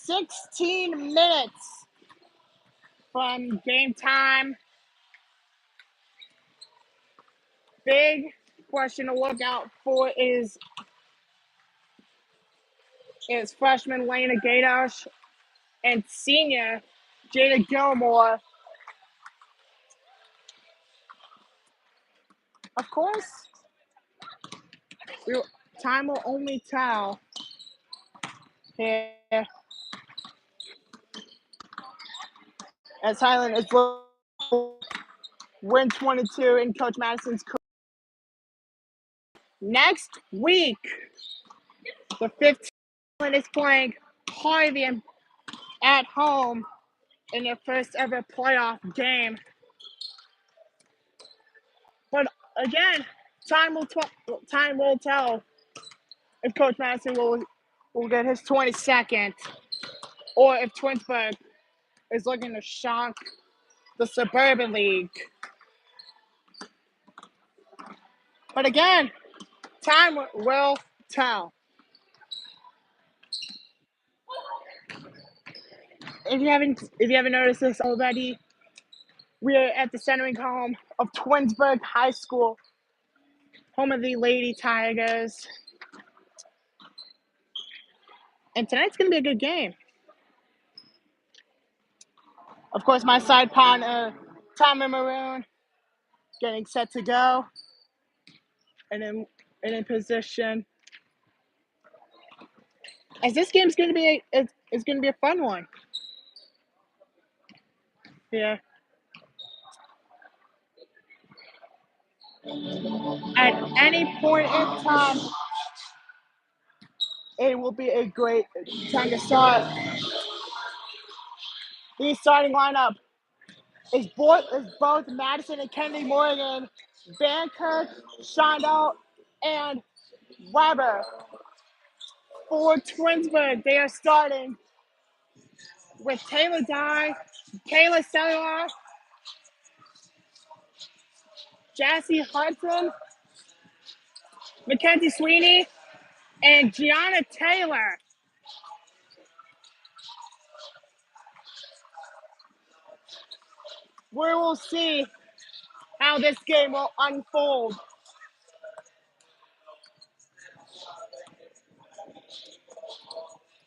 16 minutes from game time. Big question to look out for is freshman Lena Gaydosh and senior Jada Gilmore. Of course, time will only tell here as Highland is win 22 in Coach Madison's career. Next week, the 15th is playing Harvey at home in their first ever playoff game. But again, time will tell if Coach Madison will get his 22nd, or if Twinsburg is looking to shock the Suburban League. But again, time will tell. If you haven't noticed this already, we are at the centering home of Twinsburg High School, home of the Lady Tigers. And tonight's going to be a good game. Of course, my side partner, Tom and Maroon, getting set to go and in position. As this game's going to be a fun one. Yeah. At any point in time, it will be a great time to start. The starting lineup is both Madison and Kennedy Morgan, Van Kirk, Shondell, and Weber. For Twinsburg, they are starting with Taylor Dye, Kayla Cellular, Jassy Hudson, Mackenzie Sweeney, and Gianna Taylor. We will see how this game will unfold.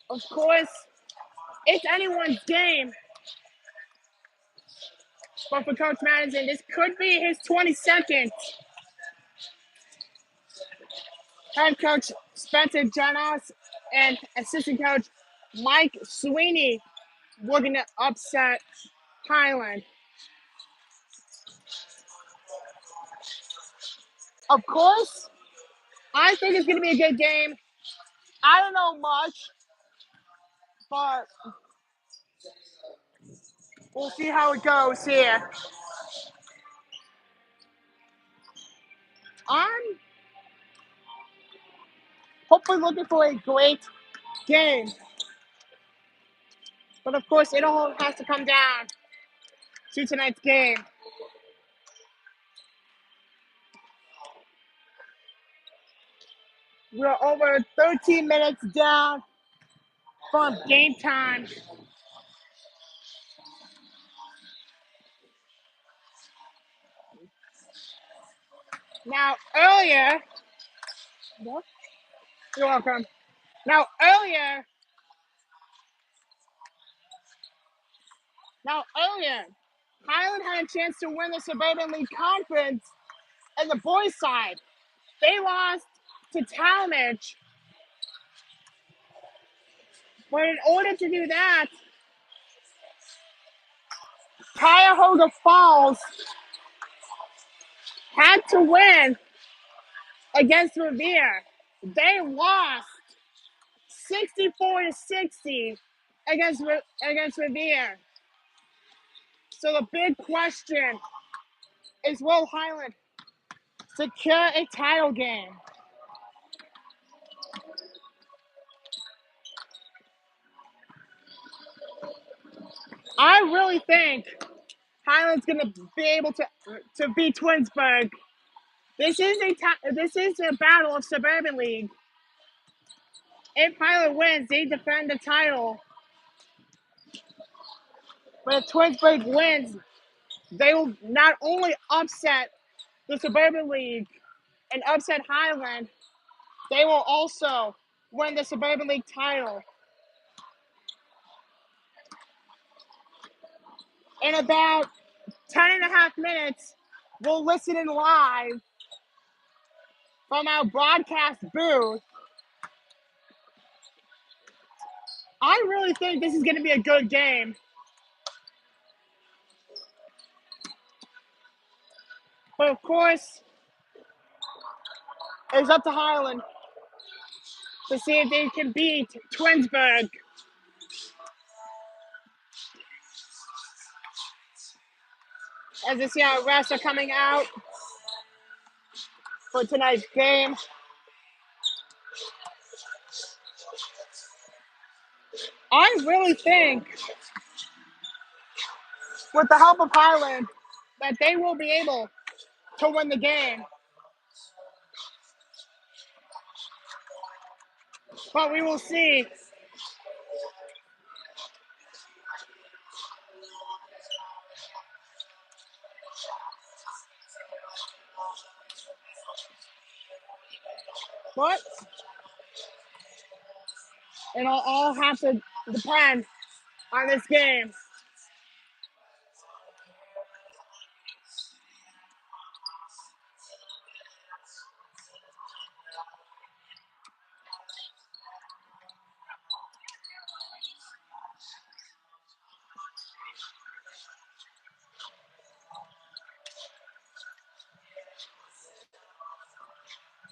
Of course, it's anyone's game. But for Coach Madison, this could be his 22nd. Head coach Spencer Janos and assistant coach Mike Sweeney looking to upset Highland. Of course, I think it's going to be a good game. I don't know much, but we'll see how it goes here. I'm hopefully looking for a great game. But of course, it all has to come down to tonight's game. We're over 13 minutes down from game time. Now, earlier, you're welcome. Now, earlier, Highland had a chance to win the Suburban League Conference in the boys' side. They lost to Talmadge. But in order to do that, Cuyahoga Falls had to win against Revere. They lost 64-60 against Revere. So the big question is, will Highland secure a title game? I really think Highland's going to be able to beat Twinsburg. This is a battle of Suburban League. If Highland wins, they defend the title But if Twinsburg wins, they will not only upset the Suburban League and upset Highland, they will also win the Suburban League title. In about 10 and a half minutes, we'll listen in live from our broadcast booth. I really think this is going to be a good game. But of course, it's up to Highland to see if they can beat Twinsburg. As you see, our refs are coming out for tonight's game. I really think, with the help of Highland, that they will be able to win the game. But we will see. But it'll all have to depend on this game.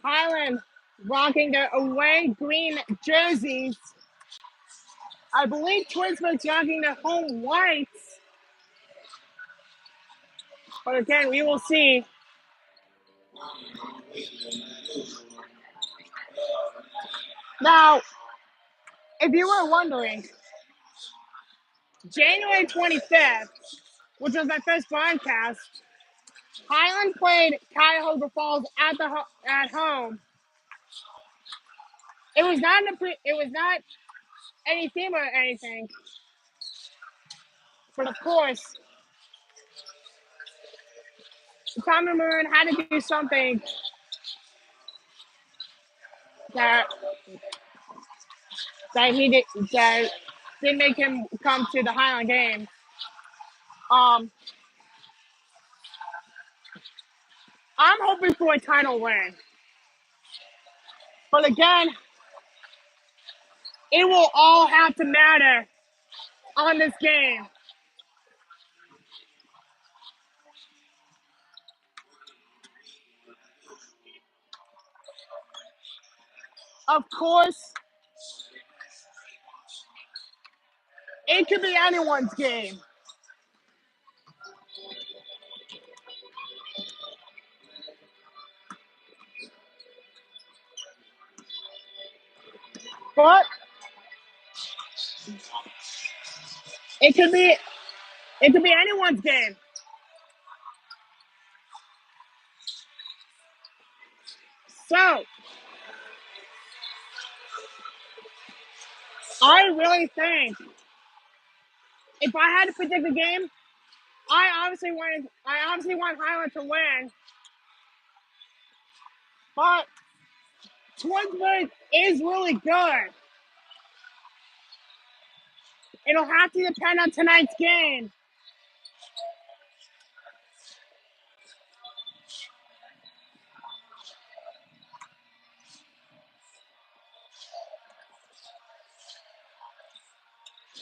Highland rocking their away green jerseys. I believe Twinsburg's rocking their home whites. But again, we will see. Now, if you were wondering, January 25th, which was my first broadcast, Highland played Cuyahoga Falls at home. It was not any theme or anything, but of course, Tommy Maroon had to do something that didn't make him come to the Highland game. I'm hoping for a title win, but again, it will all have to matter on this game. Of course, it could be anyone's game. But it could be anyone's game. So I really think if I had to predict the game, I obviously want Highland to win. But Twinsburg is really good. It'll have to depend on tonight's game.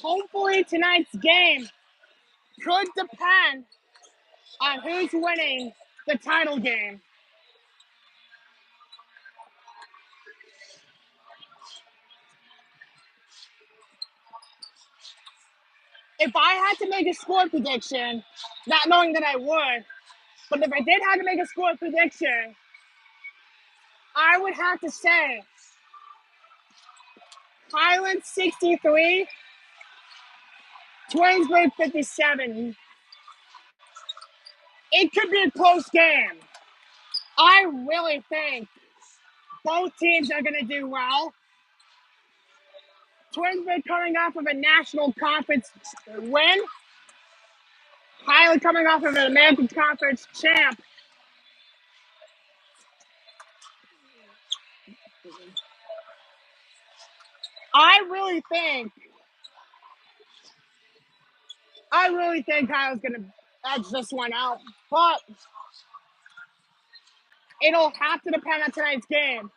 Hopefully tonight's game could depend on who's winning the title game. If I had to make a score prediction, not knowing that I would, but if I did have to make a score prediction, I would have to say Highland 63, Twinsburg 57. It could be a close game. I really think both teams are going to do well. Twinsburg coming off of a national conference win, Highland coming off of an American Conference champ. I really think Highland's gonna edge this one out, but it'll have to depend on tonight's game.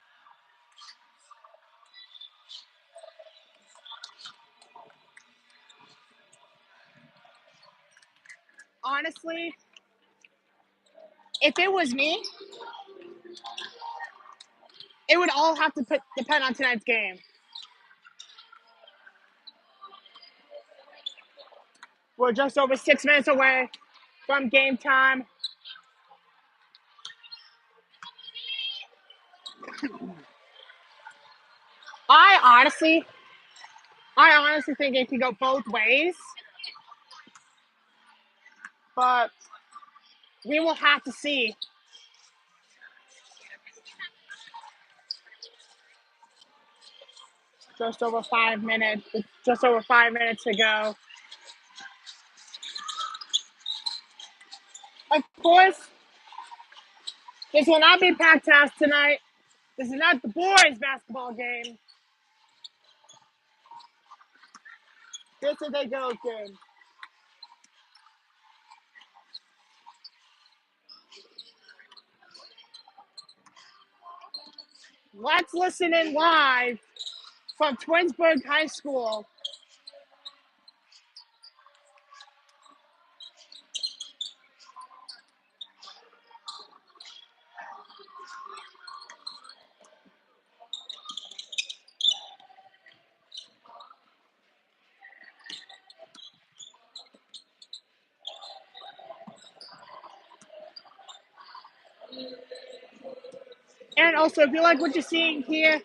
Honestly, if it was me, it would all have to depend on tonight's game. We're just over 6 minutes away from game time. I honestly think it could go both ways, but we will have to see. Just over 5 minutes to go. Of course, this will not be packed house tonight. This is not the boys' basketball game. This is a girls' game. Let's listen in live from Twinsburg High School. And also, if you like what you're seeing here,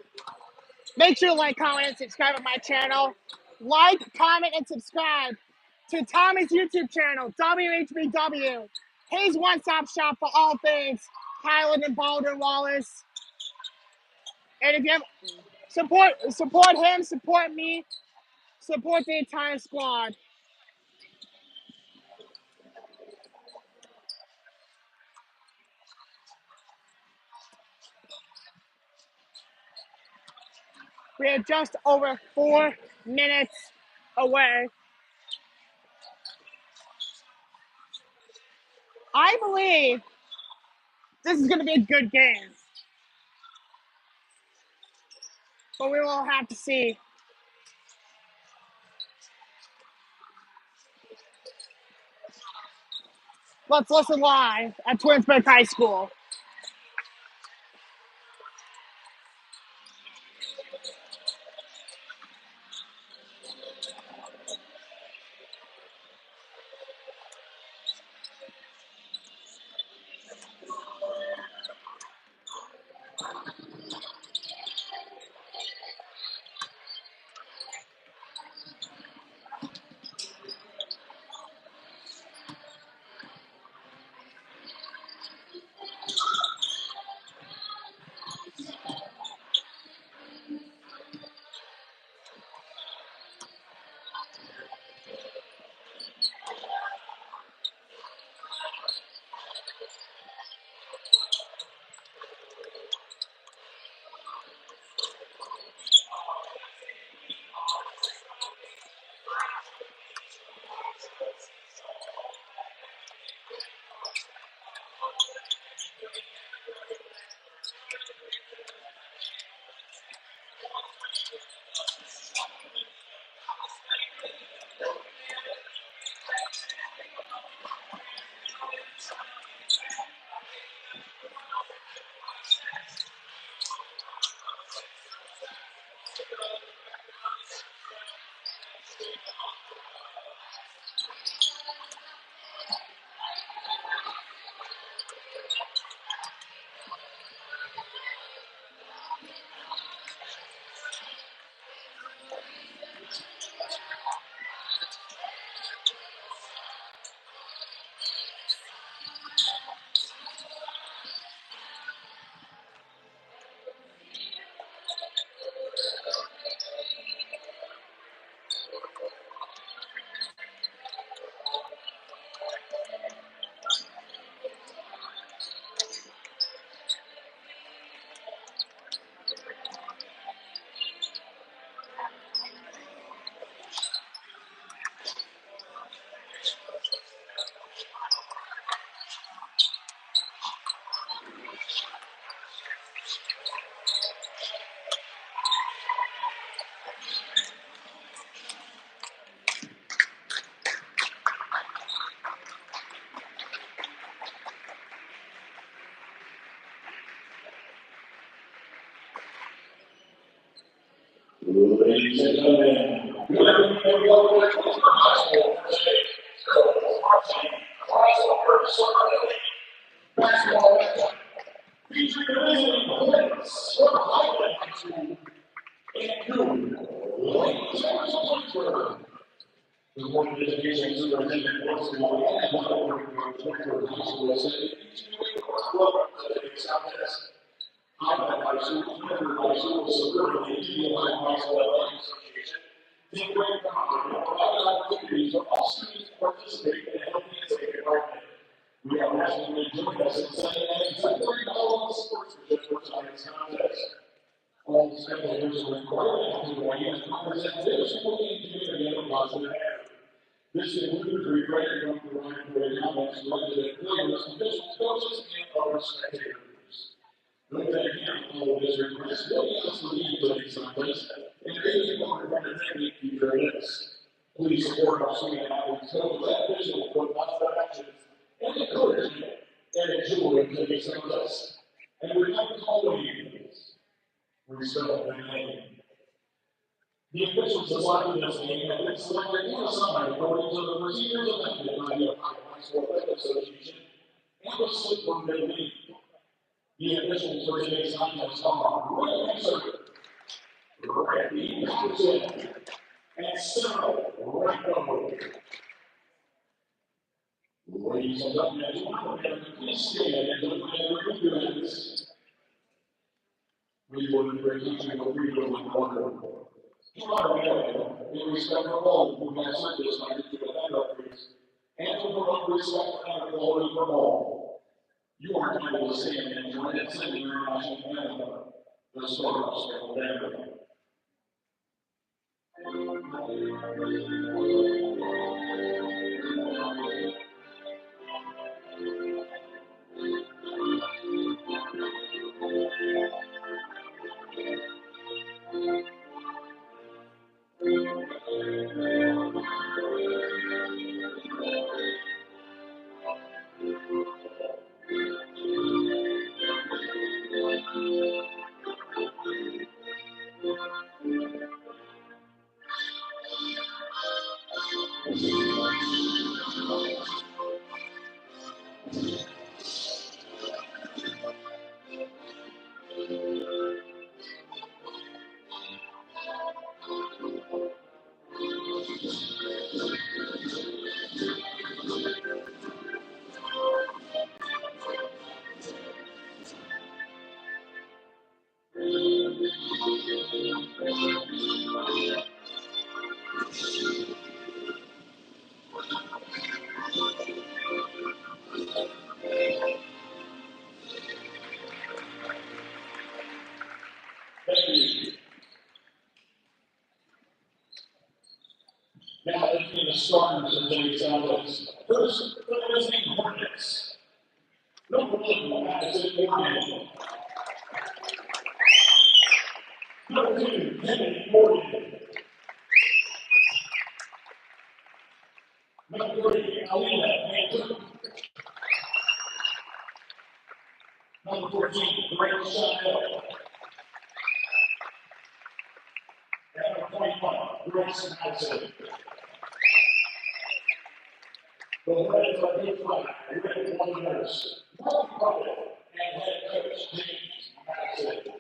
make sure to like, comment, and subscribe to my channel. Like, comment, and subscribe to Tommy's YouTube channel, WHBW. His one-stop shop for all things Highland and Baldwin Wallace. And if you have support him, support me, support the entire squad. We are just over 4 minutes away. I believe this is going to be a good game, but we will have to see. Let's listen live at Twinsburg High School. Ladies and gentlemen, good evening and welcome to Twinsburg High School for today's girls varsity crossover summer league basketball matchup featuring the visiting hornets from Highland High School and ladies and Twinsburg. The Board of Education Superintendent Twinsburg and the Board of Twinsburg High School said each new welcome to today's contest. Highland High School, Twinsburg High School, supporting the Indian High School Athletic Association, take great pride in providing opportunities for all students to participate in a healthy and safe environment. We are asking you to join us in setting an exemplary all-around sportsmanship for tonight's contest. All spectators are required to weigh in and represent their school and community in a positive manner. This includes refraining from derogatory comments directed at players, officials, coaches, and other spectators. Note that again, all of this request will be asked to leave today's contest and any one representative future events. Please support our student athletes, coaches, and officials for positive actions and encouragement and enjoy today's contest. And we like to call on you, respect and name. The officials assigned to this game have been selected and assigned according to the procedures adopted by the High School Athletic Association and the Twinsburg League. The officials for today's contest are Ray Messer, Randy Anderson, and Sarah Randall. Ladies and gentlemen, please stand and declare your units. We will be breaking to a freedom of water. You are American in respect of all who have served this country to defend our freedoms and to promote respect and equality for all. You are entitled to stand and join in singing your national anthem, the Star-Spangled Banner. Now, looking at the starters in today's contest. First, the visiting hornets. Number 1, Madison Morgan. Number 2, Kennedy Morgan. Number 3, Alina Hancock. Number 14, Grant Chanel. And number 21, Grace Madison. The Hornets are good flag, ready for the nurse, Mark Puppet, and head coach James Madison.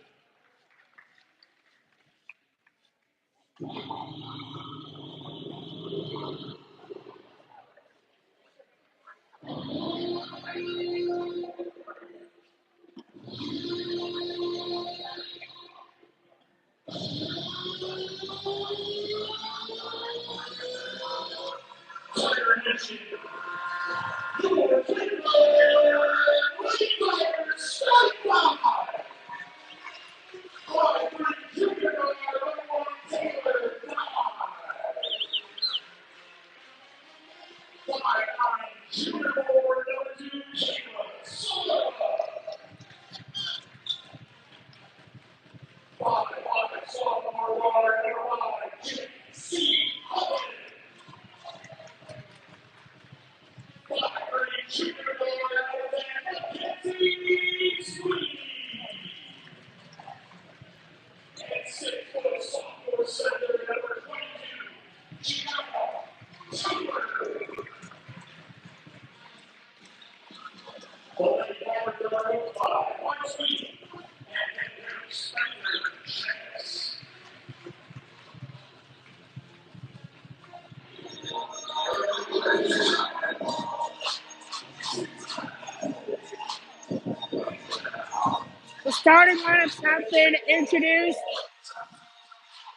starting lineups have been introduced,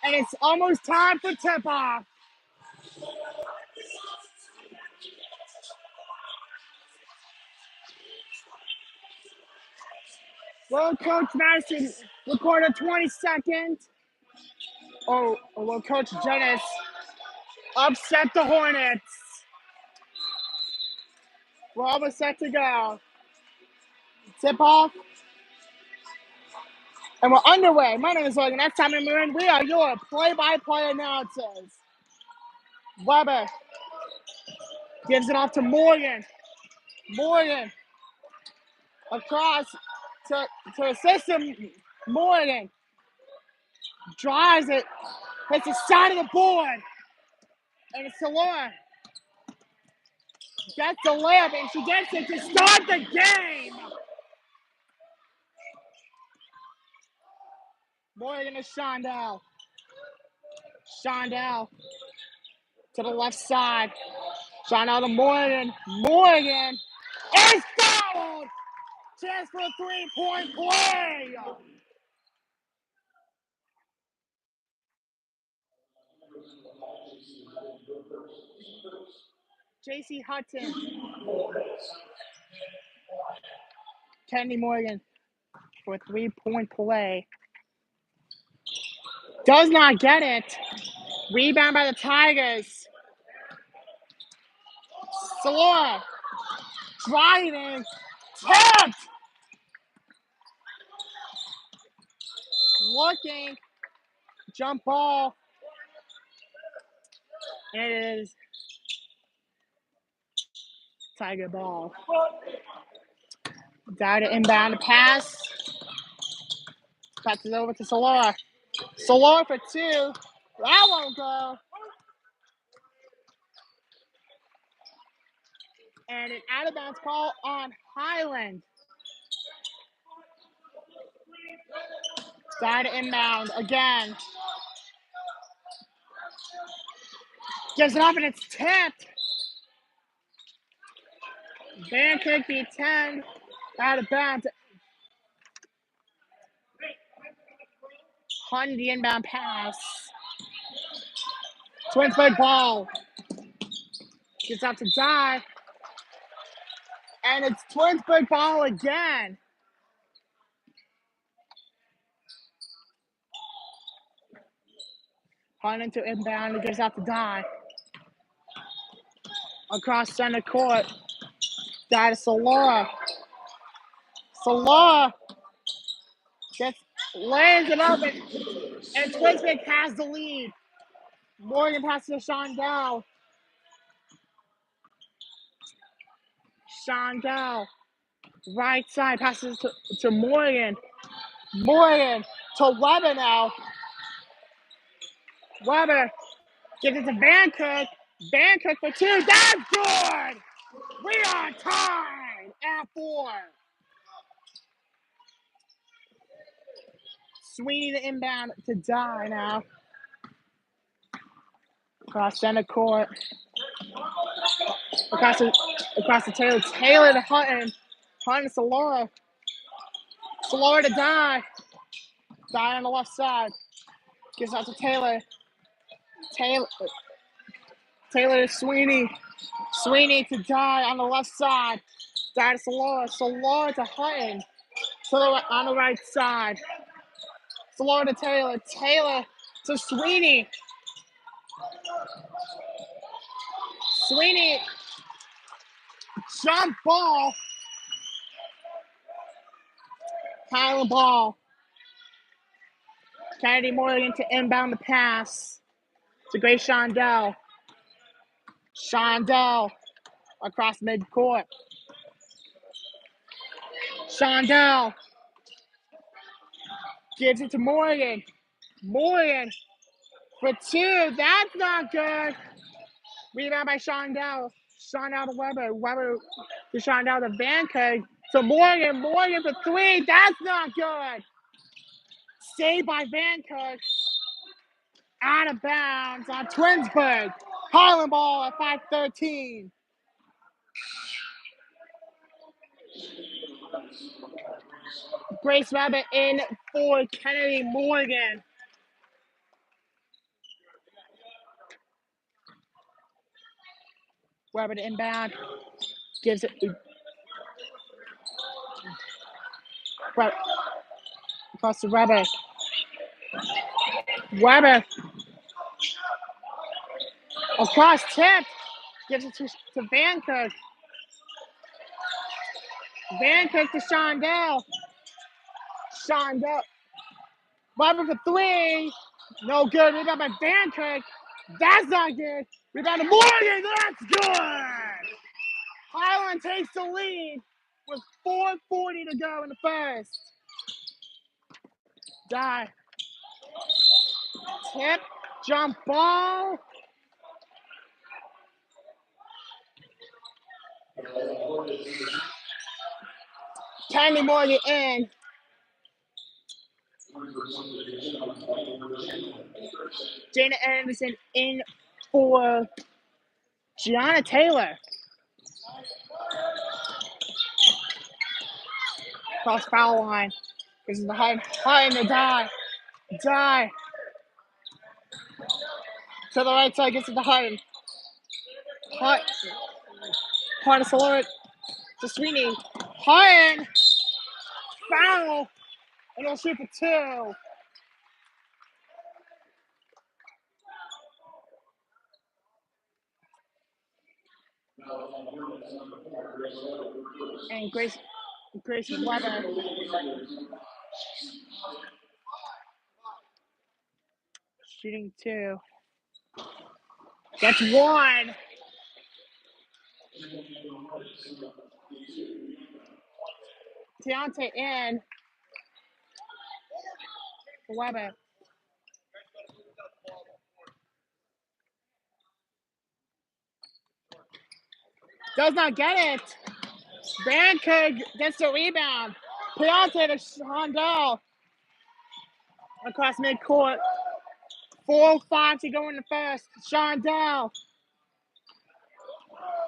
and it's almost time for tip-off. Will Coach Madison record a 20-second? Or will Coach Dennis upset the Hornets? We're almost set to go. Tip-off. And we're underway. My name is Logan. Next time in Marin, we are your play-by-play announcers. Weber gives it off to Morgan. Morgan across to assist him. Morgan drives it, hits the side of the board, and it's Laura. Gets the layup, and she gets it to start the game. Morgan to Shondell. Shondell to the left side. Shondell to Morgan. Morgan is fouled. Chance for a three-point play. J.C. Hudson. Kennedy Morgan for a three-point play. Does not get it. Rebound by the Tigers. Salora driving. Tipped. Looking. Jump ball. It is Tiger ball. Down to inbound to pass. Passes over to Salora. Salora for two. That won't go. And an out-of-bounds call on Highland. Down to inbound again. Gives it up and it's tipped. Van Kirk beat 10. Out of bounds. On the inbound pass. Twinsburg ball. Gets out to die. And it's Twinsburg ball again. On into inbound. It gets out to die. Across center court. Die to Salora. Salora lands it up and Twinsburg has the lead. Morgan passes to Shondell. Shondell. Right side passes to Morgan. Morgan to Weber now. Weber gives it to Van Kirk. Van Kirk for two. That's good! We are tied at 4. Sweeney to inbound to die now. Across center court. Across to Taylor. Taylor to Hutton. Hutton to Salora. Salora to die. Die on the left side. Gives out to Taylor. Taylor to Sweeney. Sweeney to die on the left side. Die to Salora. Salora to Hutton. On the right side. Salora to Taylor. Taylor to Sweeney. Sweeney. Jump ball. Highland ball. Kennedy Morgan to inbound the pass. To Grace Shondell. Shondell across midcourt. Shondell gives it to Morgan. Morgan for two. That's not good. Rebound by Shondell. Shondell to Weber. Weber to Shondell to Van Kirk. To Morgan. Morgan for three. That's not good. Saved by Van Kirk. Out of bounds on Twinsburg. Highland ball at 5:13. Grace Weber in for Kennedy Morgan. Weber to inbound. Gives it. Weber. Across to Weber. Weber. Across tip. Gives it to Van Kirk. Van Kirk to Shondell. Shondell. Weber for three. No good. Rebound by Van Kirk. That's not good. Rebound to Morgan. That's good. Highland takes the lead with 4:40 to go in the first. Die. Tip. Jump ball. Kennedy Morgan in. Jana Anderson in for Gianna Taylor. Cross foul line. This is the high in the die. Die. To the right side, gets to the Hutton. Hutton to Solid. To Sweeney. Hutton. Foul. And he'll shoot for two. And Grace Weber. Shooting two. That's one. Deontay in. Weber. Does not get it. Van Kirk gets the rebound. Piante to Shondell. Across midcourt. 4:05 to go in the first. Shondell.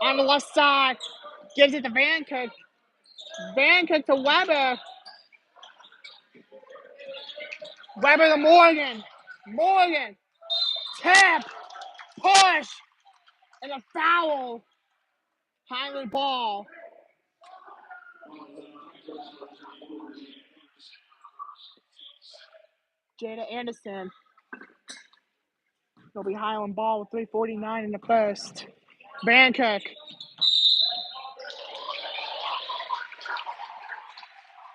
On the left side. Gives it to Van Kirk. Van Kirk to Weber. Weber to Morgan. Morgan. Tap. Push. And a foul. Highland ball. Jada Anderson. It'll be Highland ball with 3:49 in the first. Van Kirk.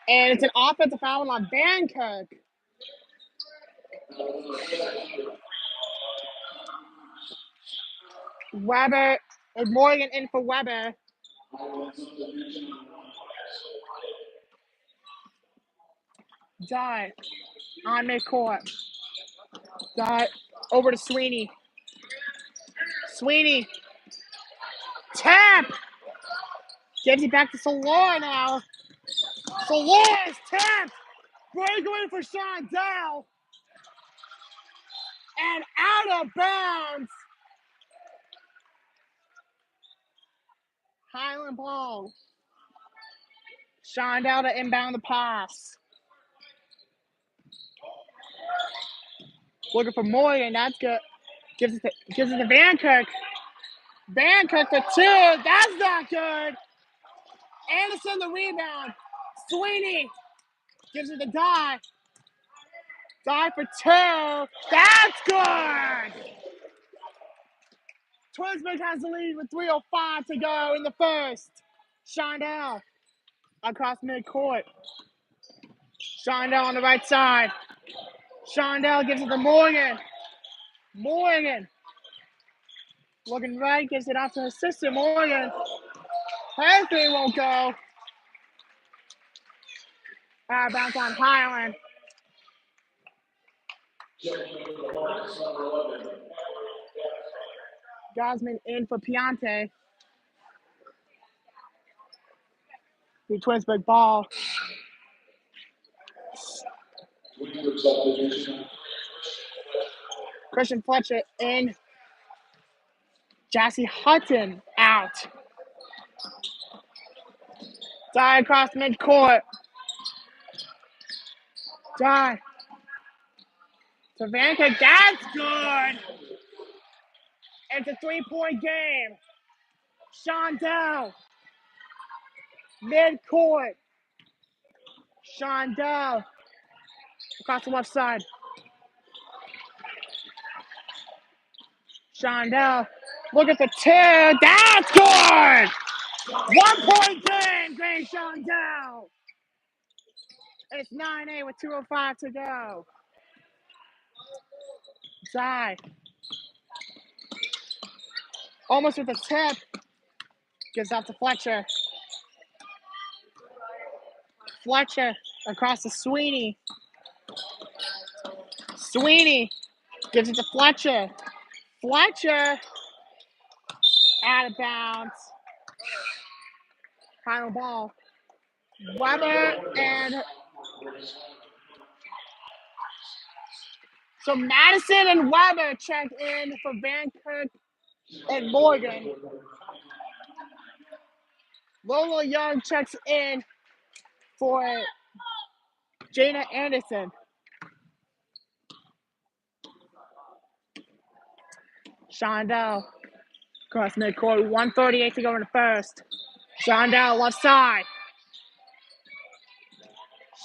And it's an offensive foul on Van Kirk. Weber, Morgan in for Weber. Die on midcourt. Die over to Sweeney. Sweeney. Tap. Gives it back to Solor now. Solor is tapped. Breakaway for Shondell. And out of bounds. Highland ball. Shondell to inbound the pass. Looking for Morgan. That's good. Gives it to Van Kirk. Van Kirk for two. That's not good. Anderson the rebound. Sweeney gives it to Die. Die for two. That's good. Twinsburg has the lead with 3:05 to go in the first. Shondell across midcourt. Shondell on the right side. Shondell gives it to Morgan. Morgan. Looking right, gives it off to his sister, Morgan. Her three won't go. Bounce on Highland. Gosman in for Piante. The Twinsburg ball. Christian Fletcher in. Jassy Hutton out. Die across midcourt. Die. To Vancouver, that's good. It's a 3-point game. Shondell. Mid-court. Shondell. Across the left side. Shondell. Look at the 2. That's good. 1-point game, Gray Shondell. It's 9-8 with 2:05 to go. Die. Almost with a tip. Gives out to Fletcher. Fletcher across to Sweeney. Sweeney gives it to Fletcher. Fletcher out of bounds. Final ball. Weber and so Madison and Weber check in for Van Kirk and Morgan. Lola Young checks in for Jana Anderson. Shondell across midcourt. 1:38 to go in the first. Shondell left side.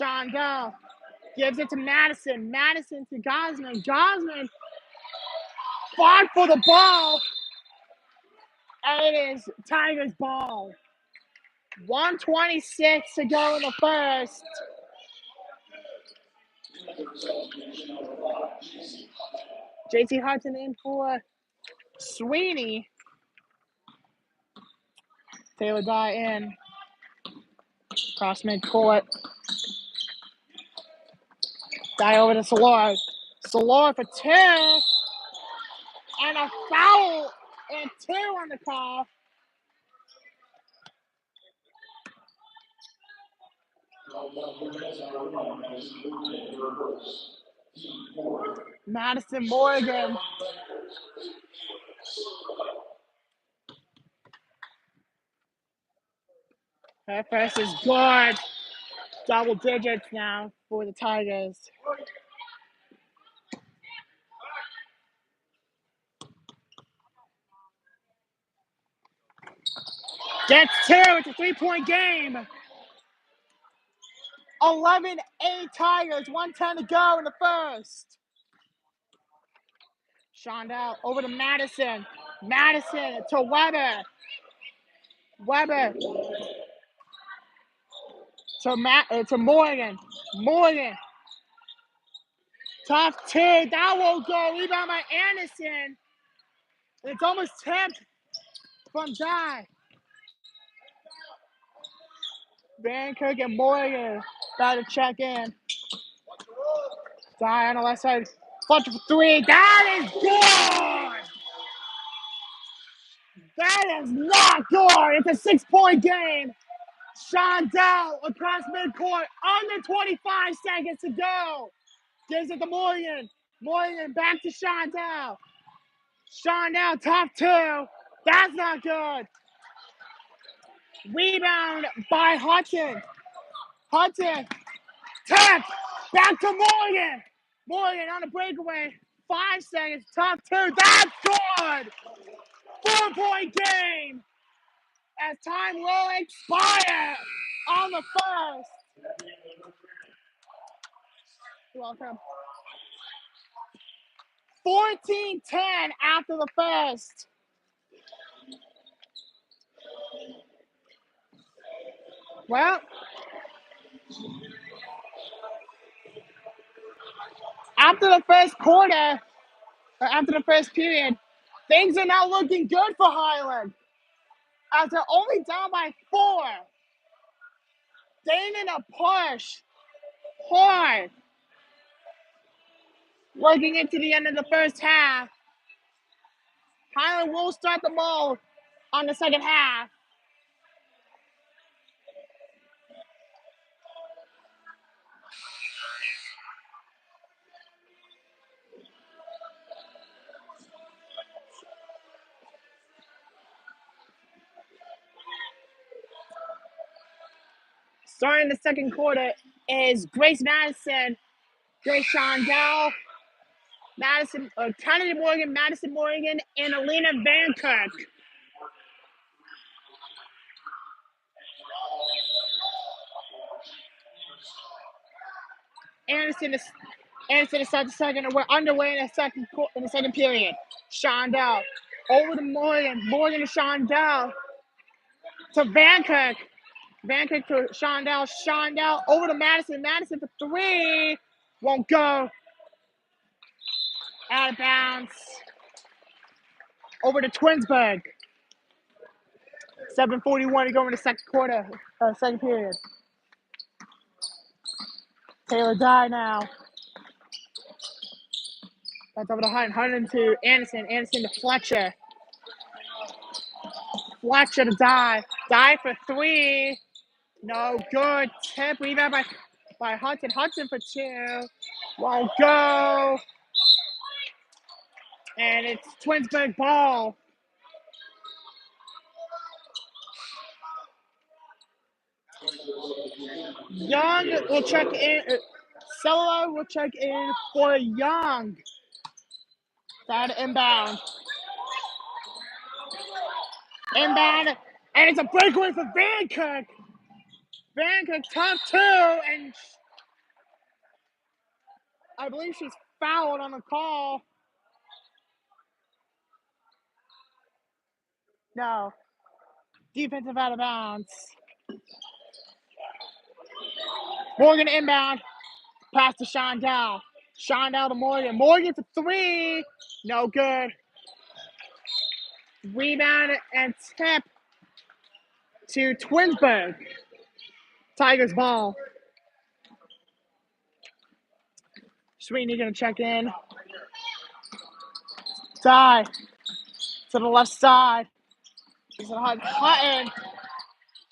Shondell gives it to Madison. Madison to Gosman. Gosman fought for the ball. And it is Tigers' ball. 1:26 to go in the first. JT Hudson in for Sweeney. Taylor Dye in. Cross midcourt. Dye over to Salor. Salor for 2. And a foul and 2 on the call. Madison Morgan. Her first is good. Double digits now for the Tigers. Gets 2. It's a 3-point game. 11-8 Tigers. 1:10 to go in the first. Shondell over to Madison. Madison to Weber. Weber to Morgan. Morgan. Tough 2. That won't go. Rebound by Anderson. It's almost tipped from Dye. Van Kirk and Morgan about to check in. Dye on the left side. Fletcher for 3. That is good. That is not good. It's a 6-point game. Shondell across midcourt. Under 25 seconds to go. Gives it to Morgan. Morgan back to Shondell. Shondell top 2. That's not good. Rebound by Hudson. Hudson. Tap. Back to Morgan. Morgan on the breakaway. 5 seconds. Top 2. That's good. 4-point game. As time will expire on the first. You're welcome. 14-10 after the first. Well, after the first quarter, or after the first period, things are now looking good for Highland. As they're only down by 4. They need a push hard. Looking into the end of the first half, Highland will start the ball on the second half. Starting the second quarter is Grace Madison Grace Shondell, Madison, Kennedy Morgan, Madison Morgan, and Alina Van Kirk. Anderson is set the second, and we're underway in the second period. Shondell over to Morgan. Morgan to Shondell to Van Kirk. Van Kirk to Shondell. Shondell over to Madison. Madison for three. Won't go. Out of bounds. Over to Twinsburg. 7:41 to go in the second quarter, second period. Taylor Dye now. That's over to Hunt. Hunt to Anderson. Anderson to Fletcher. Fletcher to Dye. Dye for three. No good. Tip rebound by Hudson. Hudson for two. Won't go. And it's Twinsburg ball. Young will check in. Solo will check in for Young. That inbound. Inbound. And it's a breakaway for Van Kirk. Van Kirk top two. And I believe she's fouled on the call. No. Defensive out of bounds. Morgan inbound. Pass to Shondell. Shondell to Morgan. Morgan for three. No good. Rebound and tip to Twinsburg. Tigers ball. Sweeney gonna check in. Dye to the left side. He's gonna Hutton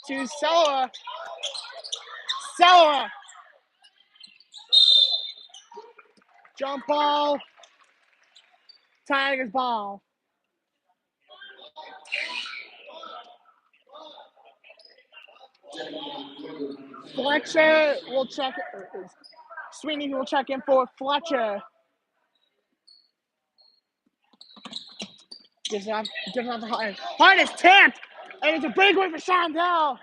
to Sella. Sella. Jump ball. Tigers ball. Fletcher will check. Sweeney will check in for Fletcher. Gives it off to Hutton. Hutton is tapped, and it's a breakaway for Shondell.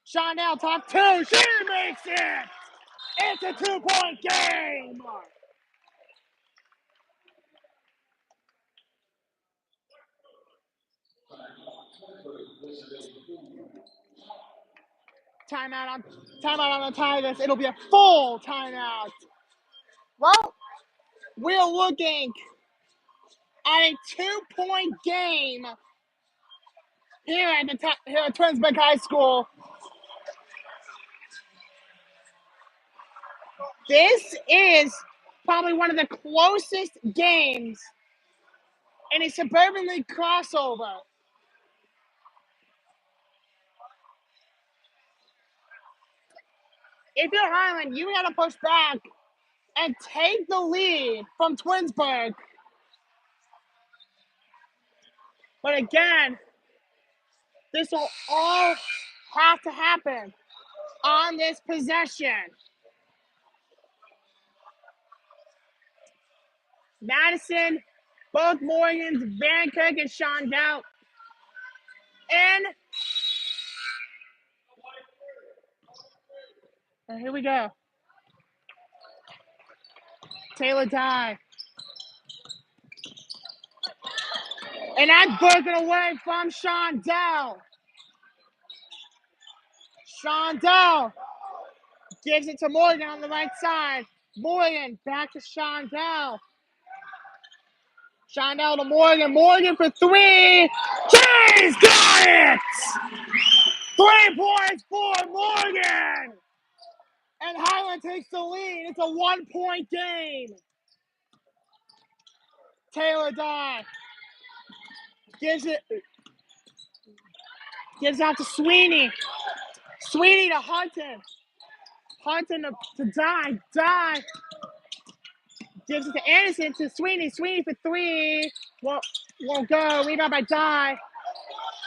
Shondell top two. She makes it. It's a 2-point game. Timeout on the Tigers. It'll be a full timeout. Well, we're looking at a 2-point game here at Twinsburg High School. This is probably one of the closest games in a Suburban League crossover. If you're Highland, you got to push back and take the lead from Twinsburg. But again, this will all have to happen on this possession. Madison, both Morgans, Van Kirk, and Shondell. And here we go. Taylor Dye. And that's broken away from Shondell. Shondell gives it to Morgan on the right side. Morgan back to Shondell. Shondell to Morgan. Morgan for three. She's got it! 3 points for Morgan! And Highland takes the lead. It's a 1-point game. Taylor Dye gives out to Sweeney. Sweeney to Hudson. Hudson to Dye. Dye gives it to Anderson to Sweeney. Sweeney for three. Won't go. Rebound by Dye.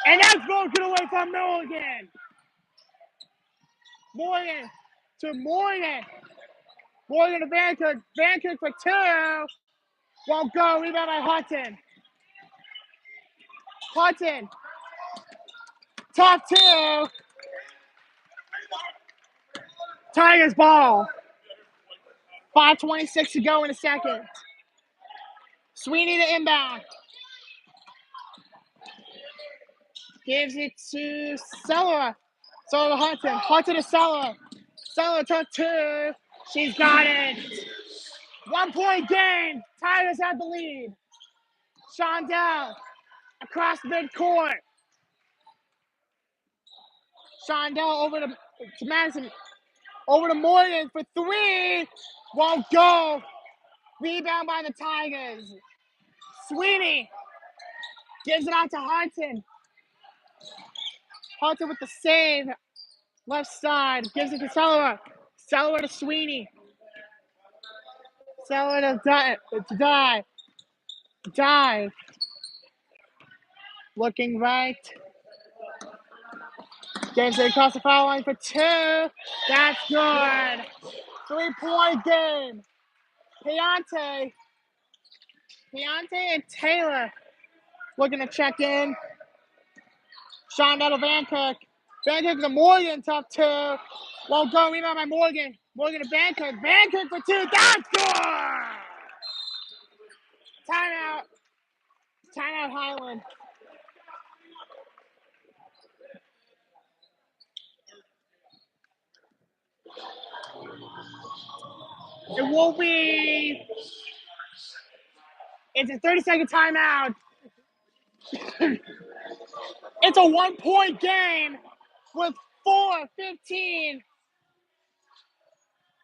And that's broken away from Morgan. Morgan to Morgan. Morgan to Vancouver. Vancouver for two. Won't go. Rebound by Hutton. Hutton. Top two. Tigers ball. 5:26 to go in the second. Sweeney to inbound. Gives it to Seller. Seller to Hutton. Hutton to Seller. Seller to two. She's got it. 1 point game. Tigers have the lead. Shondell across midcourt. Shondell over to Madison. Over to Morgan for three. Won't go. Rebound by the Tigers. Sweeney gives it out to Hutton. Hutton with the save. Left side. Gives it to Seller. Seller to Sweeney. Seller to Dive. Looking right. Gives it across the foul line for two. That's good. 3 point game. Piante and Taylor looking to check in. Shondell to Vancook. Vancook to Morgan, top two. Won't go. Rebound by Morgan. Morgan to Vancook. Vancook for two. That's good. Timeout. Timeout, Highland. It will be. It's a 30-second timeout. It's a 1 point game with 4:15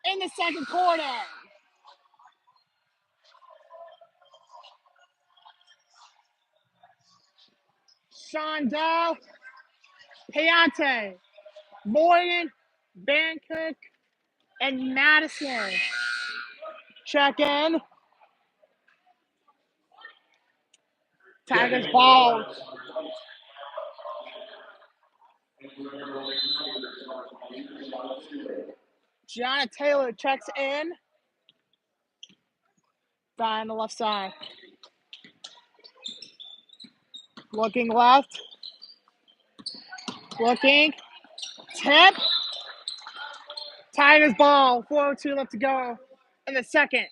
in the second quarter. Shondell, Piante, Morgan, Vancook, and Madison. Check in. Tigers ball. Gianna Taylor checks in. Down the left side. Looking left. Looking. Tip. Tigers ball. 4:02 left to go in the second.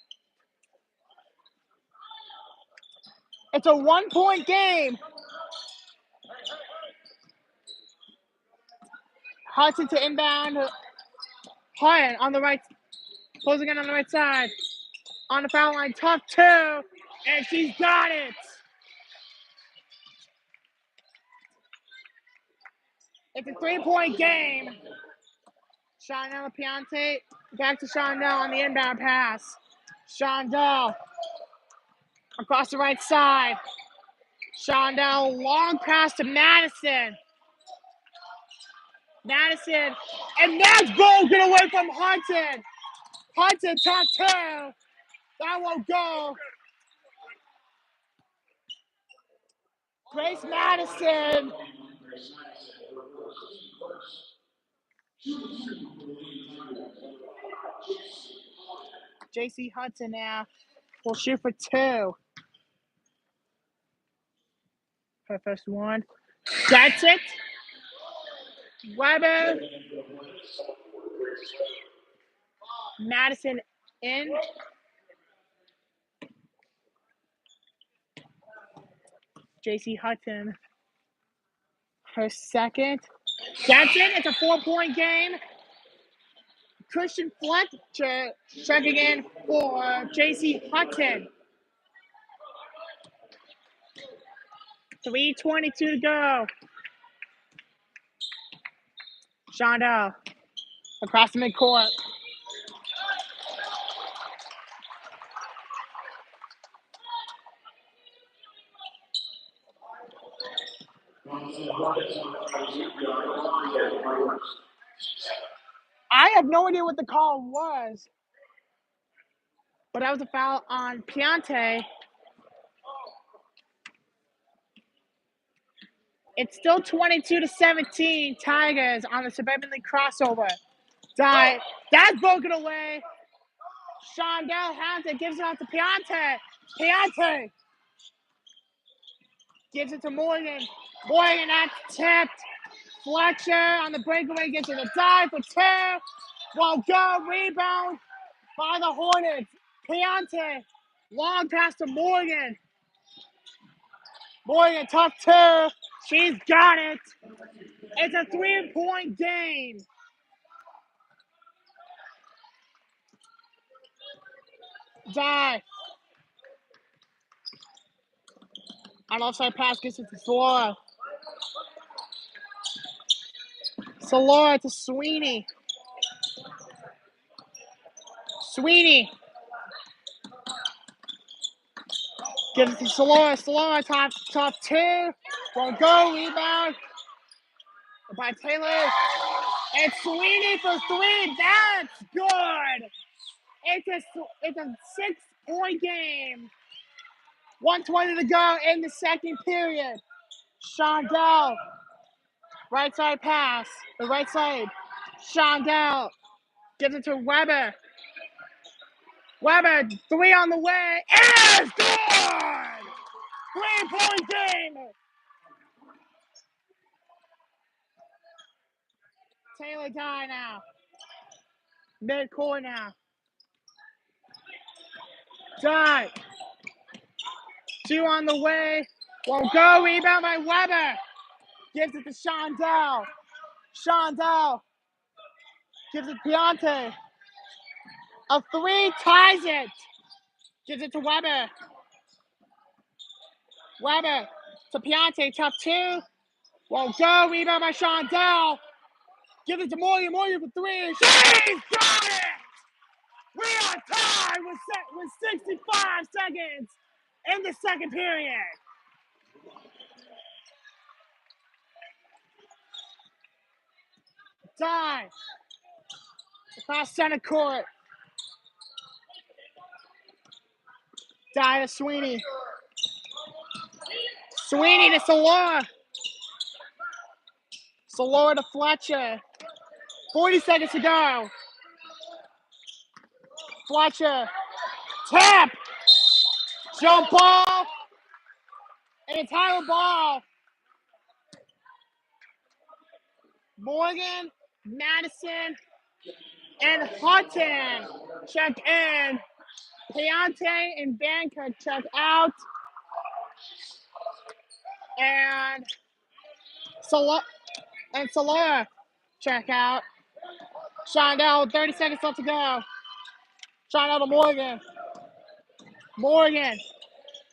It's a 1 point game. Hudson to inbound. Hutton on the right. Closing in on the right side. On the foul line. Tough two. And she's got it. It's a 3 point game. Shondell Piante. Back to Shondell on the inbound pass. Shondell across the right side. Shondell, long pass to Madison. Madison, and that's broken away from Hudson. Hudson, top two. That won't go. Grace Madison. JC Hudson now will shoot for two. Her first one. That's it. Weber. Madison in. JC Hudson. Her second. That's it. It's a 4 point game. Christian Fletcher checking in for JC Hudson. 3:22 to go. Shondell across the midcourt. I have no idea what the call was, but that was a foul on Piante. It's still 22-17 Tigers on the Suburban League crossover. That's broken away. Shondell has it, gives it out to Piante. Piante gives it to Morgan. Morgan, that's tipped. Fletcher on the breakaway gets it a dive for two. Well, go, rebound by the Hornets. Piante, long pass to Morgan. Morgan, tough two. She's got it. It's a 3-point game. Dive. An offside pass gets it to Solora. Solora to Sweeney. Sweeney gives it to Solora. Solora top two. Won't go. Rebound by Taylor. And Sweeney for three. That's good. It's a 6-point game. 1:20 to go in the second period. Shondell. Right side pass. The right side. Shondell gives it to Weber. Weber, three on the way. Is good! 3-point game. Taylor Dye now. Mid-court now. Dye. Two on the way. Won't go. Rebound by Weber. Gives it to Shondell. Shondell gives it to Piante. A three ties it. Gives it to Weber. Weber to Piante. Top two. Won't go. Rebound by Shondell. Gives it to Morgan. Morgan for three. She's got it! We are tied with 65 seconds in the second period. Dive. Across center court. Dive to Sweeney. Sweeney to Solora. Solora to Fletcher. 40 seconds to go. Fletcher. Tap. Jump ball. And a title ball. Morgan, Madison, and Hutton check in. Piante and Banker check out. And Solora check out. Shondell, 30 seconds left to go. Shondell to Morgan. Morgan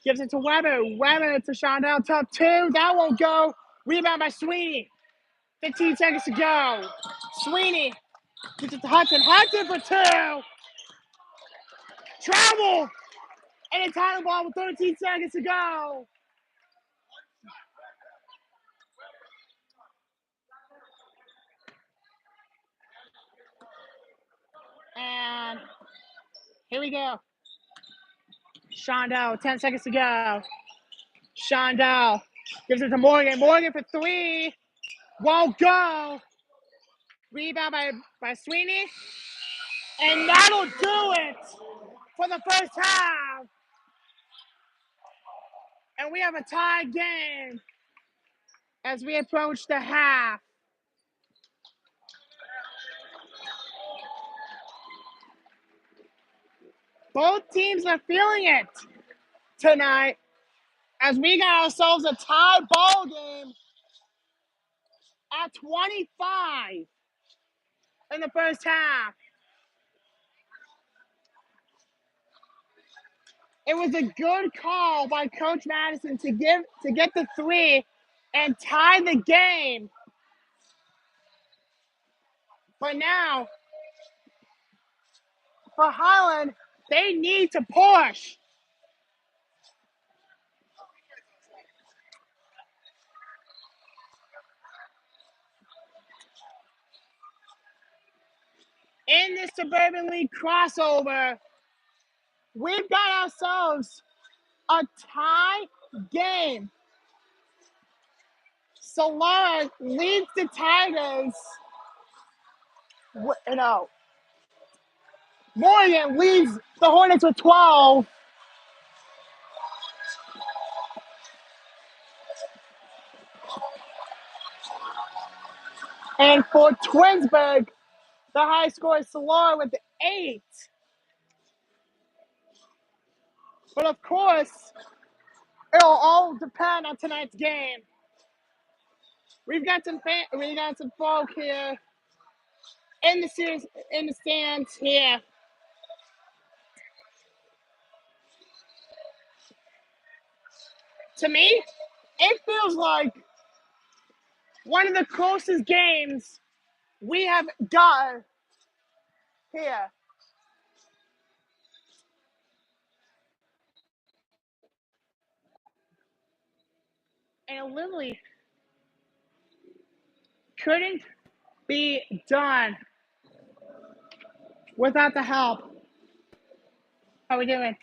gives it to Weber. Weber to Shondell, top two. That won't go. Rebound by Sweeney. 15 seconds to go. Sweeney gives it to Hudson. Hudson for two. Travel. And a title ball with 13 seconds to go. And here we go. Shondell, 10 seconds to go. Shondell gives it to Morgan. Morgan for three. Won't go. Rebound by Sweeney. And that'll do it for the first half. And we have a tied game as we approach the half. Both teams are feeling it tonight as we got ourselves a tie ball game at 25 in the first half. It was a good call by Coach Madison to get the three and tie the game. But now, for Highland, they need to push. In this Suburban League crossover, we've got ourselves a tie game. Solora leads the Tigers. Morgan leads the Hornets with 12. And for Twinsburg, the high score is Solar with 8. But of course, it'll all depend on tonight's game. We've got some folk here in the stands here. To me, it feels like one of the closest games we have got here. And it literally couldn't be done without the help. How we doing?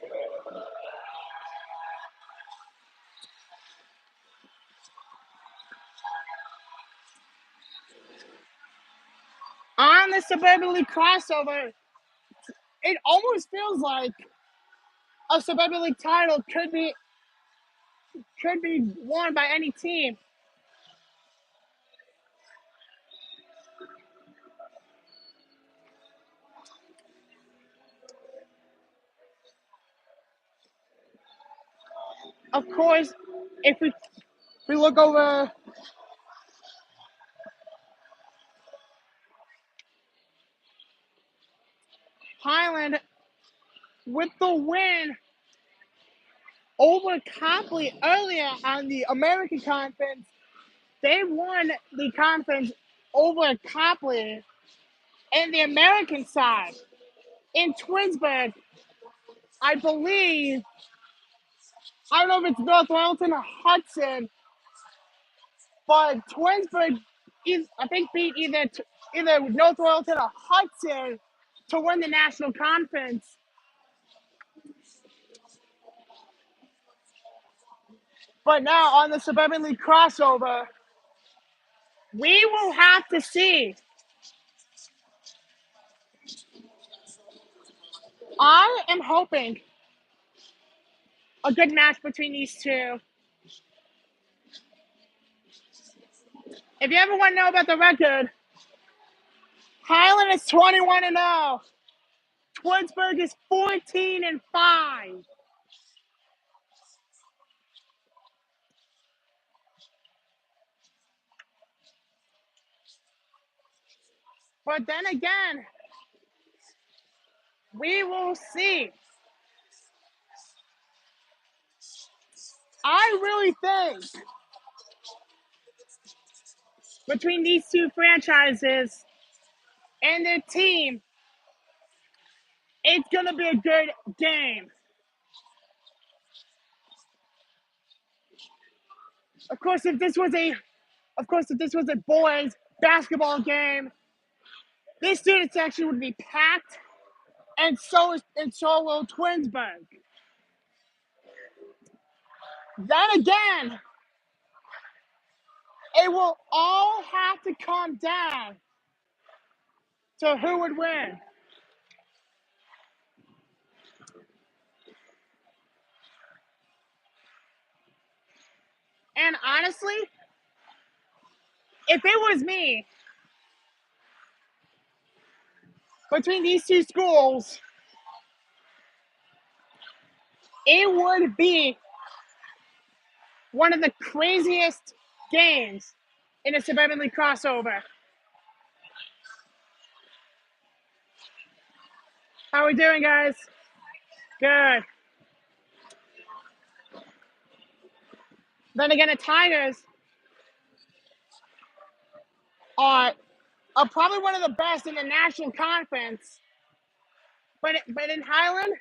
On the Suburban League crossover, it almost feels like a Suburban League title could be won by any team. Of course, if we look over Highland with the win over Copley earlier on the American Conference, they won the conference over Copley in the American side. In Twinsburg, I believe, I don't know if it's North Wellington or Hudson, but Twinsburg I think beat either North Wellington or Hudson to win the national conference. But now on the Suburban League crossover, we will have to see. I am hoping a good match between these two. If you ever want to know about the record, Highland is 21-0. Twinsburg is 14-5. But then again, we will see. I really think between these two franchises and their team, it's going to be a good game. Of course, if this was a boys basketball game, this student section would be packed, and so will Twinsburg. Then again, it will all have to come down to who would win. And honestly, if it was me, between these two schools, it would be one of the craziest games in a Suburban League crossover. How are we doing, guys? Good. Then again, the Tigers are probably one of the best in the national conference. But in Highland,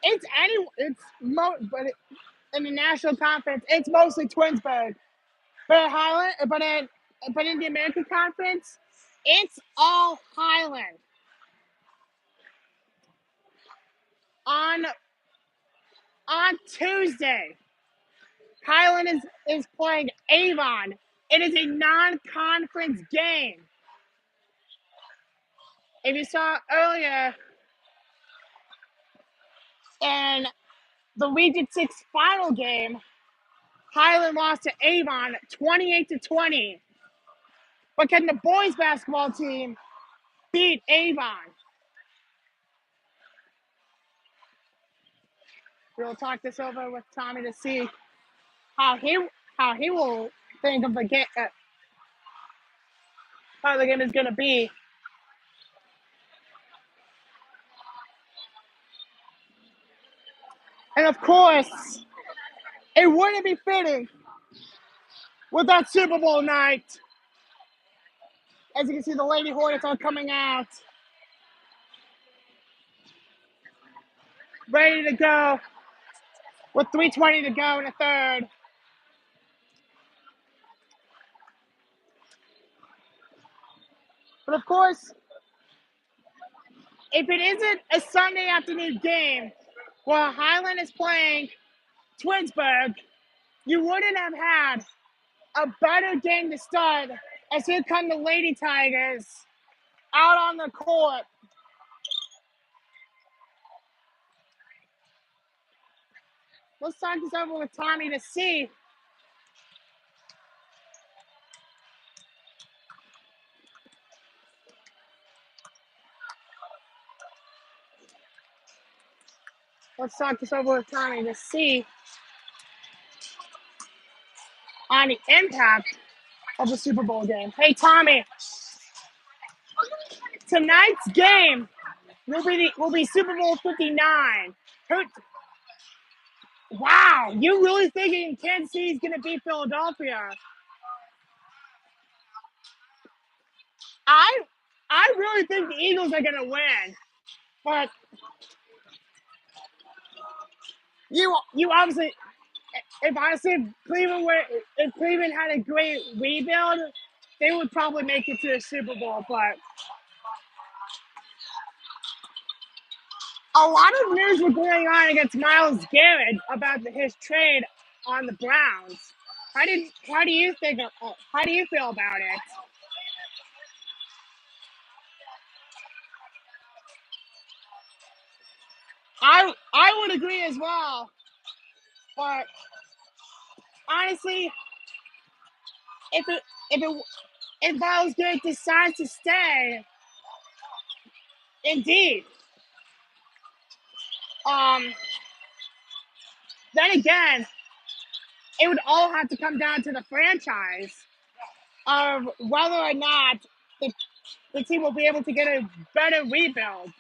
in the national conference, it's mostly Twinsburg. But in the American Conference, it's all Highland. On Tuesday, Highland is playing Avon. It is a non-conference game. If you saw earlier, And the Region 6 final game, Highland lost to Avon 28-20. But can the boys basketball team beat Avon? We'll talk this over with Tommy to see how he will think of the game, how the game is going to be. And of course, it wouldn't be fitting with that Super Bowl night. As you can see, the Lady Hornets are coming out, ready to go, with 3:20 to go in the third. But of course, if it isn't a Sunday afternoon game while Highland is playing Twinsburg, you wouldn't have had a better game to start, as here come the Lady Tigers out on the court. Let's talk this over with Tommy to see. Let's talk this over with Tommy to see on the impact of the Super Bowl game. Hey, Tommy, tonight's game will be Super Bowl 59. Wow, you really thinking Kansas City's going to beat Philadelphia? I really think the Eagles are going to win, but you obviously, if Cleveland had a great rebuild, they would probably make it to the Super Bowl. But a lot of news was going on against Myles Garrett about his trade on the Browns. How do you feel about it? I would agree as well, but honestly, if Myles Garrett decides to stay, indeed, then again, it would all have to come down to the franchise of whether or not the team will be able to get a better rebuild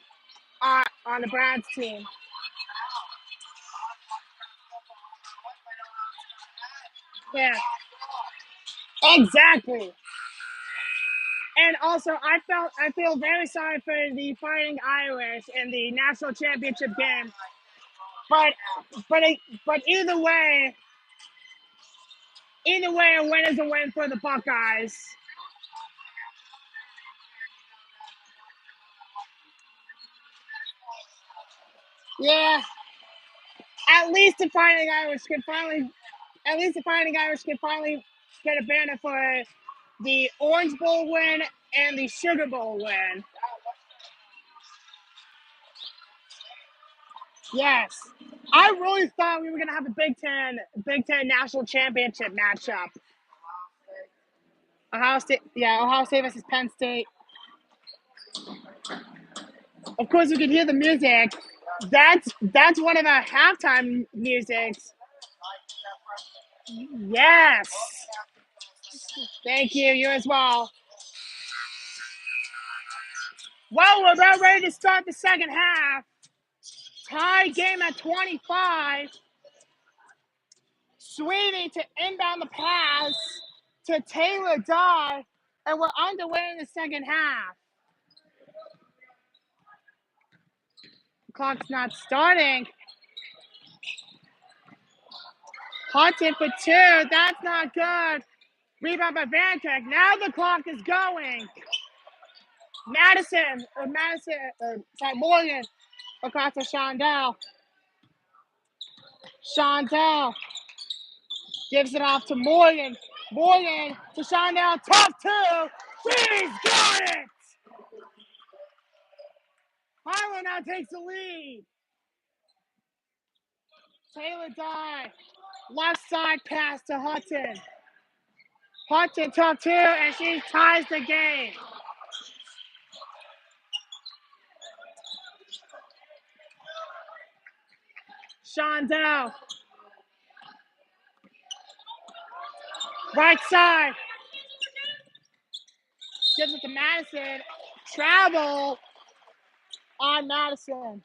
on the Browns team. Yeah, exactly. And also, I feel very sorry for the Fighting Irish in the national championship game. But either way, a win is a win for the Buckeyes. Yeah, at least the Fighting Irish can finally get a banner for the Orange Bowl win and the Sugar Bowl win. Yes, I really thought we were gonna have a Big Ten national championship matchup. Ohio State versus Penn State. Of course, you can hear the music. That's one of our halftime musics. Yes. Thank you. You as well. Well, we're about ready to start the second half. Tie game at 25. Sweeney to inbound the pass to Taylor Dye, and we're underway in the second half. The clock's not starting. Hunted for two. That's not good. Rebound by Vantek. Now the clock is going. Morgan across to Shondell. Shondell gives it off to Morgan. Morgan to Shondell. Tough two. She's got it. Highland now takes the lead. Taylor die. Left side pass to Hudson. Hudson top 2, and she ties the game. Shondell. Right side. Gives it to Madison. Travel on Madison.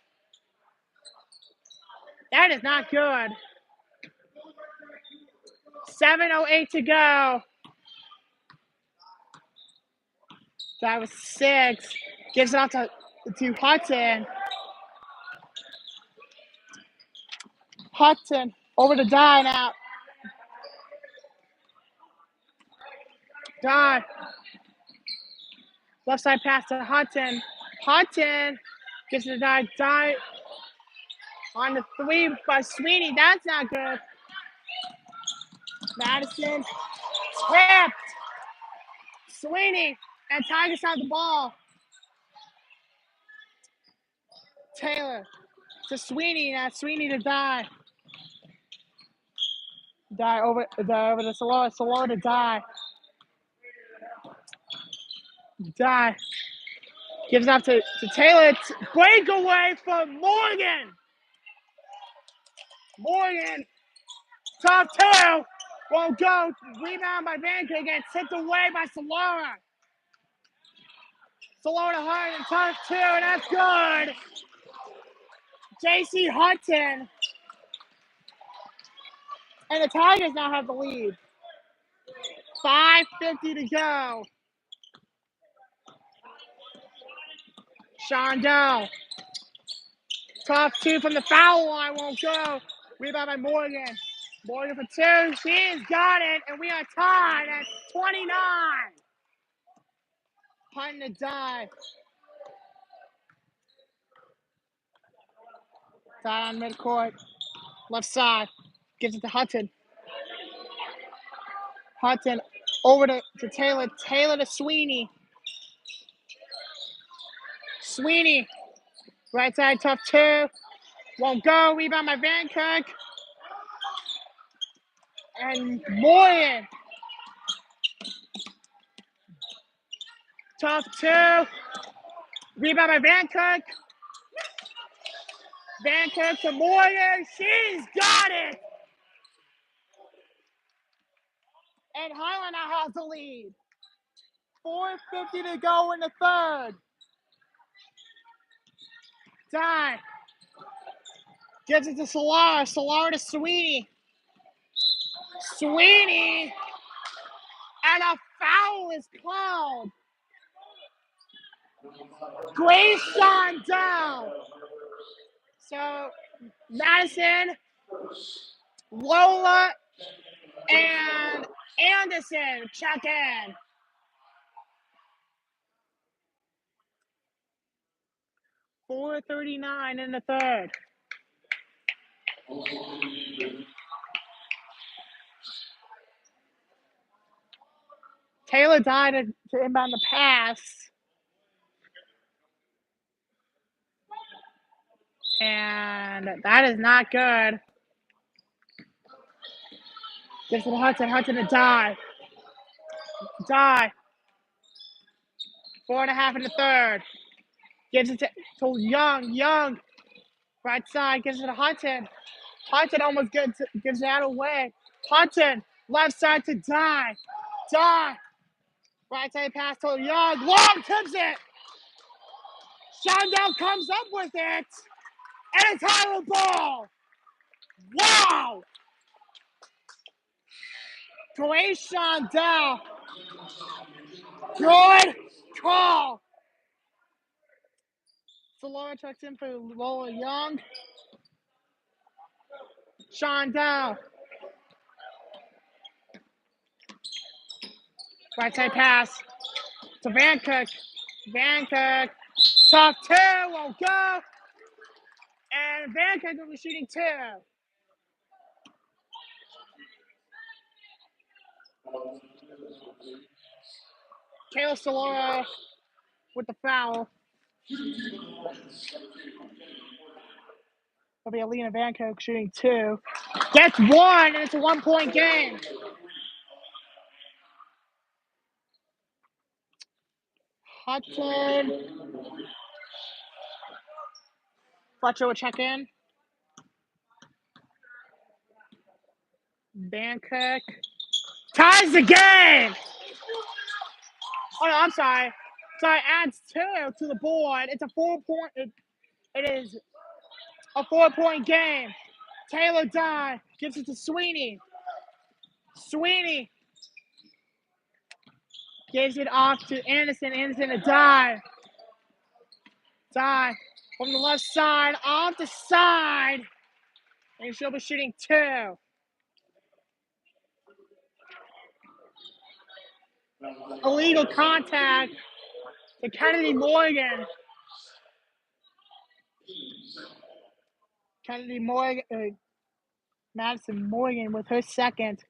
That is not good. 7:08 to go. That was 6. Gives it out to Hudson. Hudson over to Dye now. Dye. Left side pass to Hudson. Hudson gives it to Dye. Dye on the 3 by Sweeney. That's not good. Madison tipped. Sweeney and Tigers have the ball. Taylor to Sweeney. Now Sweeney to Dye. Dye over to Solora. Solora to Dye. Dye gives it up to Taylor. Breakaway for Morgan. Morgan. Top 2. Won't go. Rebound by Vancouver. Gets tipped away by Solora. Solora to Hart and top 2. And that's good. JC Hudson. And the Tigers now have the lead. 5:50 to go. Shondell. Top 2 from the foul line. Won't go. Rebound by Morgan. Morgan for 2. She's got it. And we are tied at 29. Hunting to Dye. Dye on midcourt. Left side. Gives it to Hudson. Hudson over to Taylor. Taylor to Sweeney. Sweeney. Right side, top 2. Won't go. Rebound by Van Kirk. And Morgan. Top 2. Rebound by Van Kirk. Van Kirk to Morgan. She's got it. And Highland now has the lead. 4:50 to go in the third. Dye. Gives it to Solara. Solara to Sweeney. Sweeney. And a foul is called. Great shot down. So Madison, Lola, and Anderson check in. .439 in the third. Taylor died to inbound the pass. And that is not good. Gives it to Hudson. Hudson to Dye. Dye. 4.5 in the third. Gives it to Young. Young. Right side. Gives it to Hudson. Hudson almost gives that away. Hudson. Left side to Dye. Dye. Right side pass to Young. Long tips it. Shondell comes up with it. And it's Highland ball. Wow. Great Shondell. Good call. Solora checks in for Lola Young. Shondell. Right side pass to Van Kirk. Van Kirk. Top 2 won't go. And Van Kirk will be shooting 2. Kayla Solora with the foul. It'll be Alina Vancook shooting 2. Gets 1, and it's a 1-point game. Hudson. Fletcher will check in. Vancook ties the game. Oh no, I'm sorry. Sorry, adds 2 to the board. It's a 4-point. It is a 4-point game. Taylor Dye gives it to Sweeney. Sweeney gives it off to Anderson. Anderson a dive. Dive from the left side, off the side. And she'll be shooting 2. Illegal contact to Kennedy Morgan. Kennedy Morgan, Madison Morgan with her second.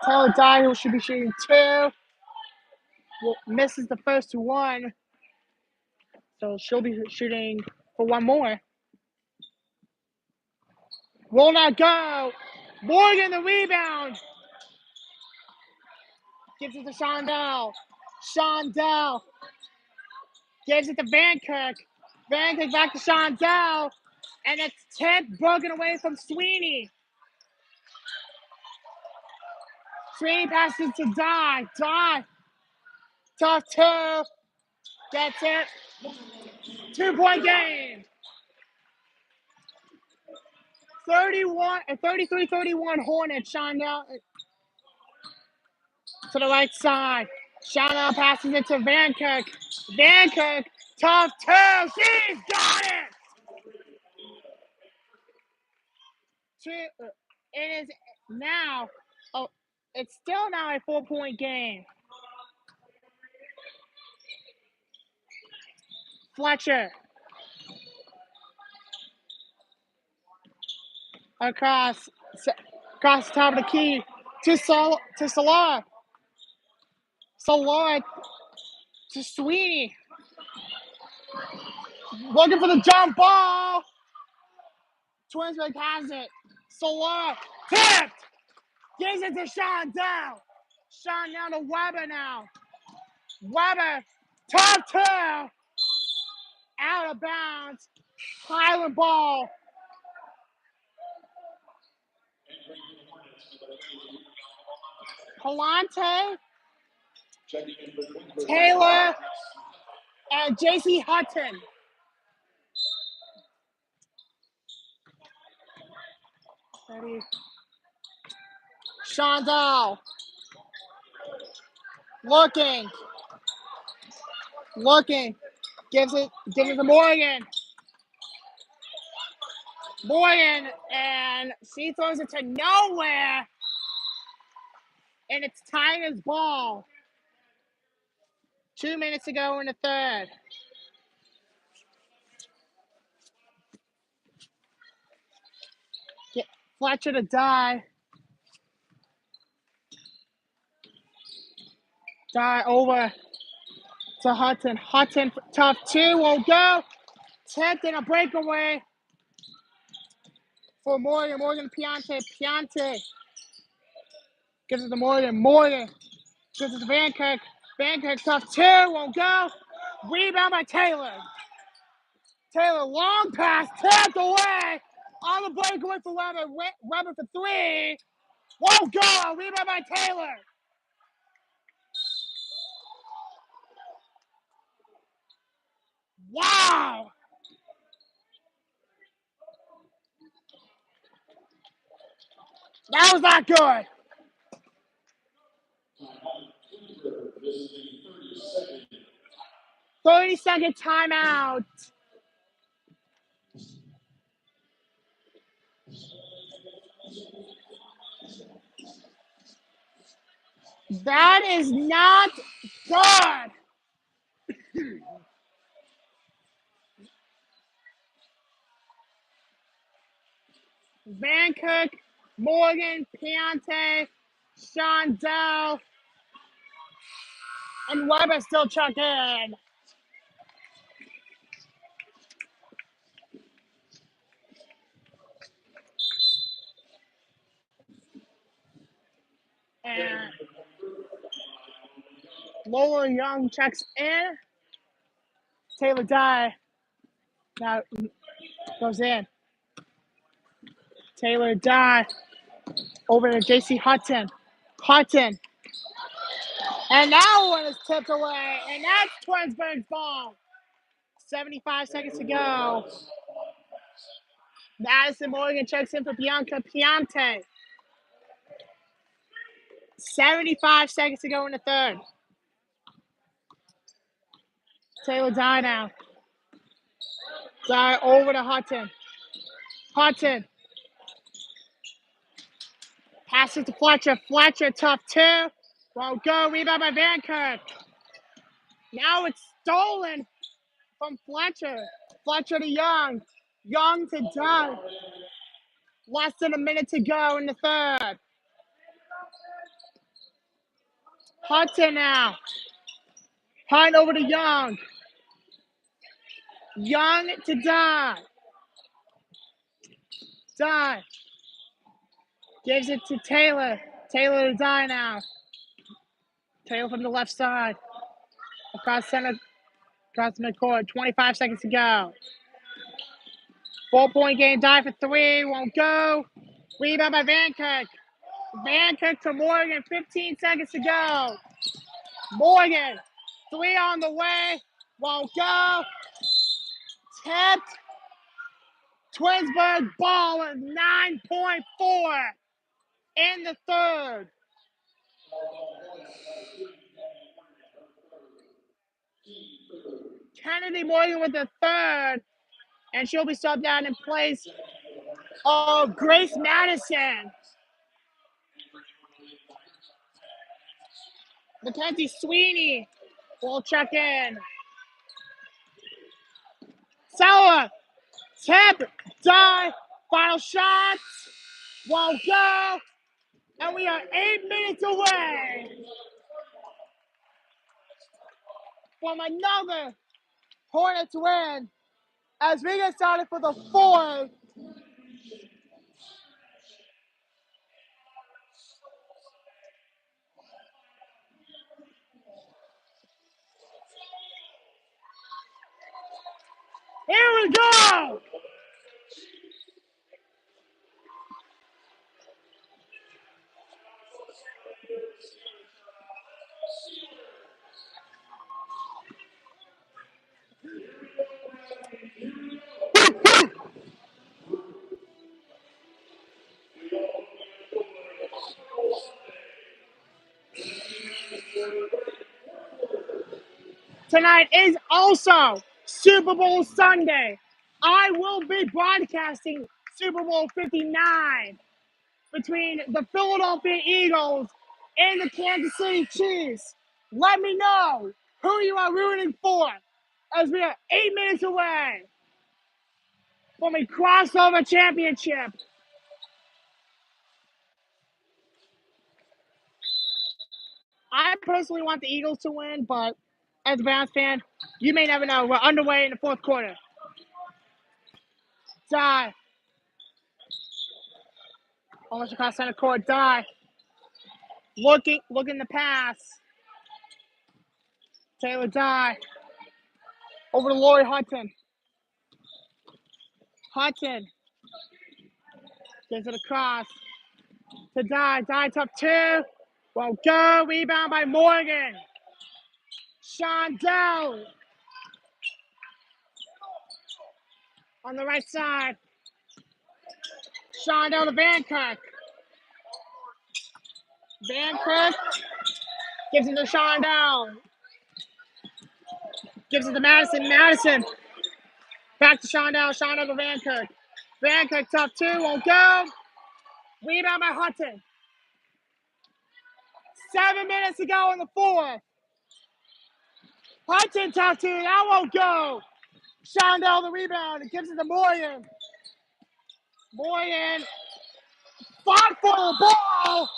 Taylor Dye, who should be shooting 2, misses the first 1. So she'll be shooting for 1 more. Will not go. Morgan the rebound. Gives it to Shondell. Shondell gives it to Vancook. Vancook back to Shondell. And it's tipped, broken away from Sweeney. Sweeney passes to Dye. Dye. Tough 2. Gets it. 2-point game. 33-31 Hornets. Shondell to the right side. Shondell passes it to Vancook. Vancook. Tough 2. She's got it. It is now. Oh, it's still now a 4-point game. Fletcher. Across the top of the key to Solar. Solar to Sweeney. Looking for the jump ball. Twinsburg has it. Solar tipped. Gives it to Shondell. Shondell to Weber now. Weber, top 2. Out of bounds. Highland ball. Palante, Taylor, and J.C. Hutton. Ready. Shondell. Looking. Gives it to Morgan. Morgan, and she throws it to nowhere. And it's Tiger's ball. 2 minutes to go in the third. Get Fletcher to Dye. Dye over to Hutton. Hutton, tough 2, won't go. Tipped in a breakaway for Morgan. Morgan Piante. Piante gives it to Morgan. Morgan gives it to Vancook. Vancook, tough 2, won't go. Rebound by Taylor. Taylor, long pass, tapped away. On the breakaway for Weber. Weber for 3. Won't go. Rebound by Taylor. Wow. That was not good. 30-second timeout. That is not good. Vancook, Morgan, Piante, Shondell, and Weber still check in. And Lola Young checks in. Taylor Dye now goes in. Taylor Dye over to JC Hudson. Hudson. And that one is tipped away. And that's Twinsburg's ball. 75 seconds to go. Madison Morgan checks in for Bianca Piante. 75 seconds to go in the third. Taylor Dye now. Dye over to Hudson. Hudson. Passes to Fletcher. Fletcher, tough two. Won't go. Rebound by Van Kirk. Now it's stolen from Fletcher. Fletcher to Young. Young to Dye. Less than a minute to go in the third. Hudson now. Hunt over to Young. Young to Dye. Dye. Gives it to Taylor. Taylor to Dye now. Taylor from the left side. Across center. Across the midcourt. 25 seconds to go. 4-point game. Dye for three. Won't go. Rebound by Van Kirk. Van Kirk to Morgan. 15 seconds to go. Morgan. Three on the way. Won't go. Tipped. Twinsburg ball at 9.4 in the third. Kennedy Morgan with the third, and she'll be subbed out in place of Grace Madison. Mackenzie Sweeney will check in. Sella, tip, Dye, final shots, won't go, and we are 8 minutes away from another Hornets win as we get started for the fourth. Here we go! Tonight is also Super Bowl Sunday. I will be broadcasting Super Bowl 59 between the Philadelphia Eagles and the Kansas City Chiefs. Let me know who you are rooting for as we are 8 minutes away from a crossover championship. I personally want the Eagles to win, but as a Browns fan, you may never know. We're underway in the fourth quarter. Dye. Almost across center court. Dye. Looking to pass. Taylor Dye. Over to Lori Hudson. Hudson. Gives it across. To Dye. Dye top two. Won't go. Rebound by Morgan. Shondell. On the right side. Shondell to Van Kirk. Van Kirk gives it to Shondell. Gives it to Madison. Madison. Back to Shondell. Shondell to Van Kirk. Van Kirk top two. Won't go. Rebound by Hudson. 7 minutes to go in the fourth. Hudson top two. That won't go. Shondell the rebound. It gives it to Morgan. Morgan fought for the ball.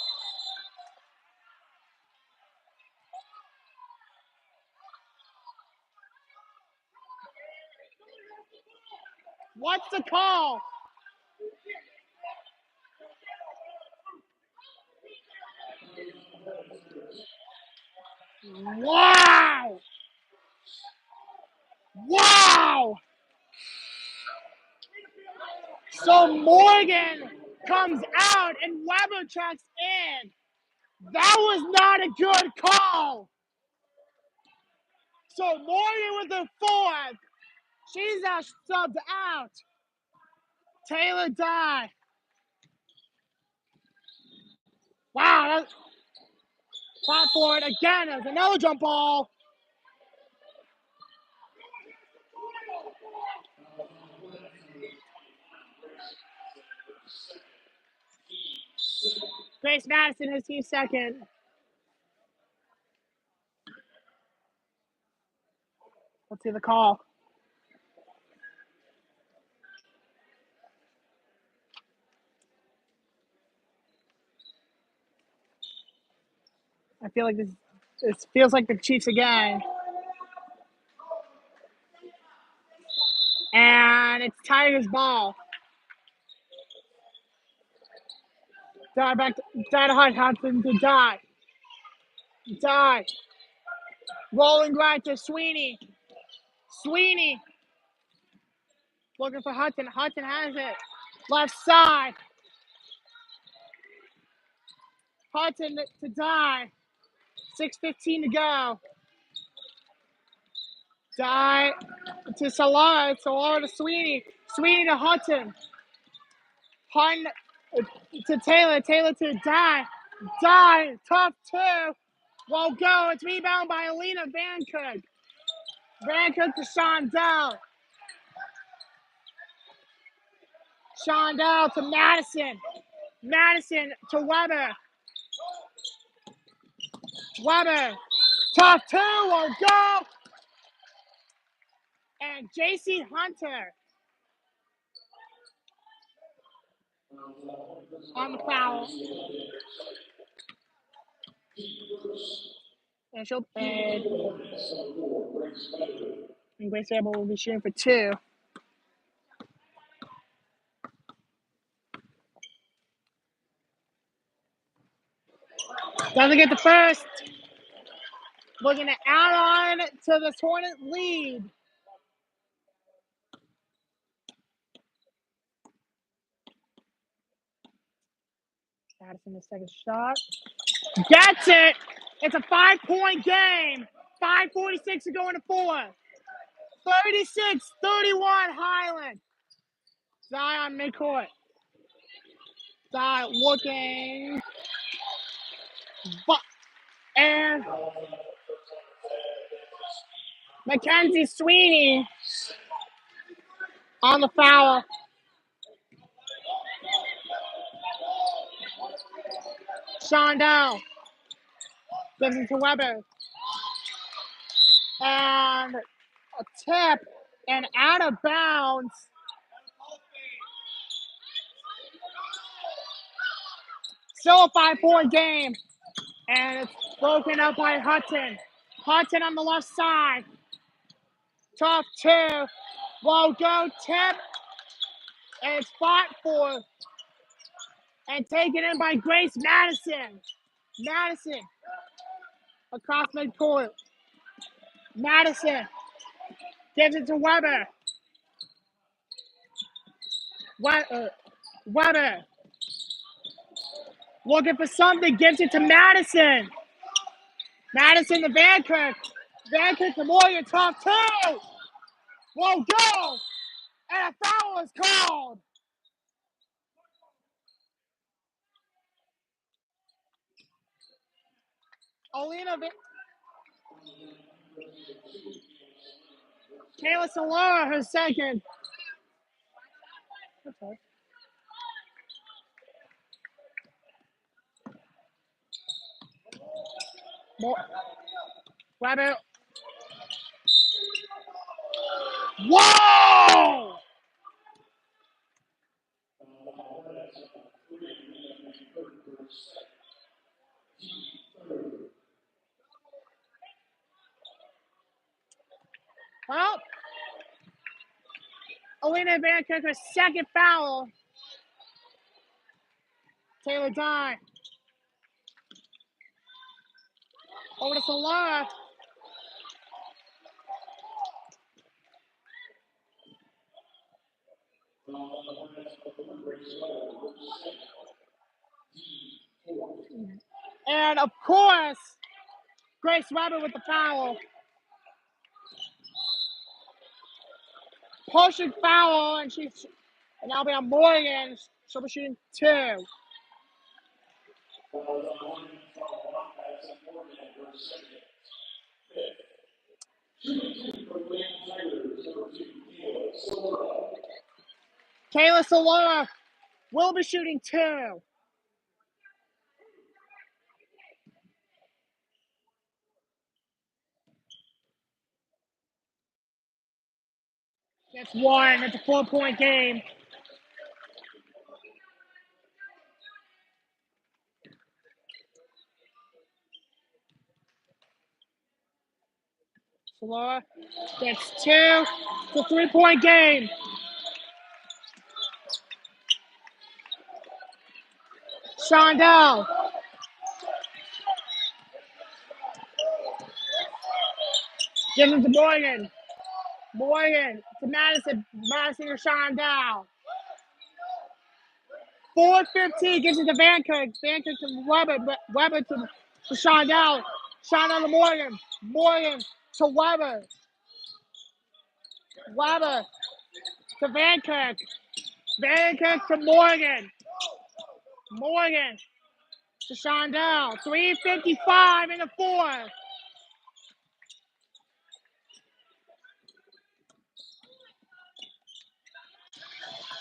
What's the call? Wow! Wow! So Morgan comes out and Weber checks in. That was not a good call. So Morgan with the fourth. She's subbed out. Taylor Dye. Wow, that's flat forward again. There's another jump ball. Grace Madison, his team second. Let's see the call. I feel like this feels like the Chiefs again. And it's Tigers ball. Dye back to Hudson to Dye. Dye. Rolling right to Sweeney. Sweeney. Looking for Hudson. Hudson has it. Left side. Hudson to Dye. 6:15 to go. Dye to Solara. Solara to Sweeney. Sweeney to Hudson. Hun to Taylor. Taylor to Dye. Dye. Tough two. Won't go. It's rebound by Alina Van Cook. Van Cook to Shondell. Shondell to Madison. Madison to Weber. Weber. Tough two. Won't go. And J.C. Hunter on the foul. And Grace Abel will be shooting for two. Doesn't get the first. Looking to add on to the Hornet lead. Madison, the second shot. Gets it. It's a 5-point game. 5:46 to go into fourth. 36-31 Highland. Zion midcourt. Zion looking. And Mackenzie Sweeney on the foul. Shondell gives it to Weber. And a tip and out of bounds. Still a 5-point game. And it's broken up by Hudson. Hudson on the left side. Tough two. Won't go. Tip. And it's fought for. And taken in by Grace Madison. Madison. Across midcourt. Madison. Gives it to Weber. Weber. Looking for something. Gives it to Madison. Madison to Van Cook. Van Cook to Morgan. Top two. Won't go. And a foul is called. Alina Kayla Solara, her second. Okay. Weber. Whoa! Well, Alina Van Cook, her second foul. Taylor Dye. Over to Solara. And of course, Grace Weber with the foul. Pushing foul, and now we have Morgan. She'll be shooting 2. Kayla Solara will be shooting 2. That's 1. It's a 4-point game. Solara gets 2. It's a 3-point game. Shondell. Gives it to Morgan. Morgan to Madison. Madison to Shondell. 4:15 gives it to Van Kirk. Van Kirk to Weber. Weber to Shondell. Shondell to Morgan. Morgan to Weber. Weber to Van Kirk. Van Kirk to Morgan. Morgan to Shondell. 3:55 in the 4th.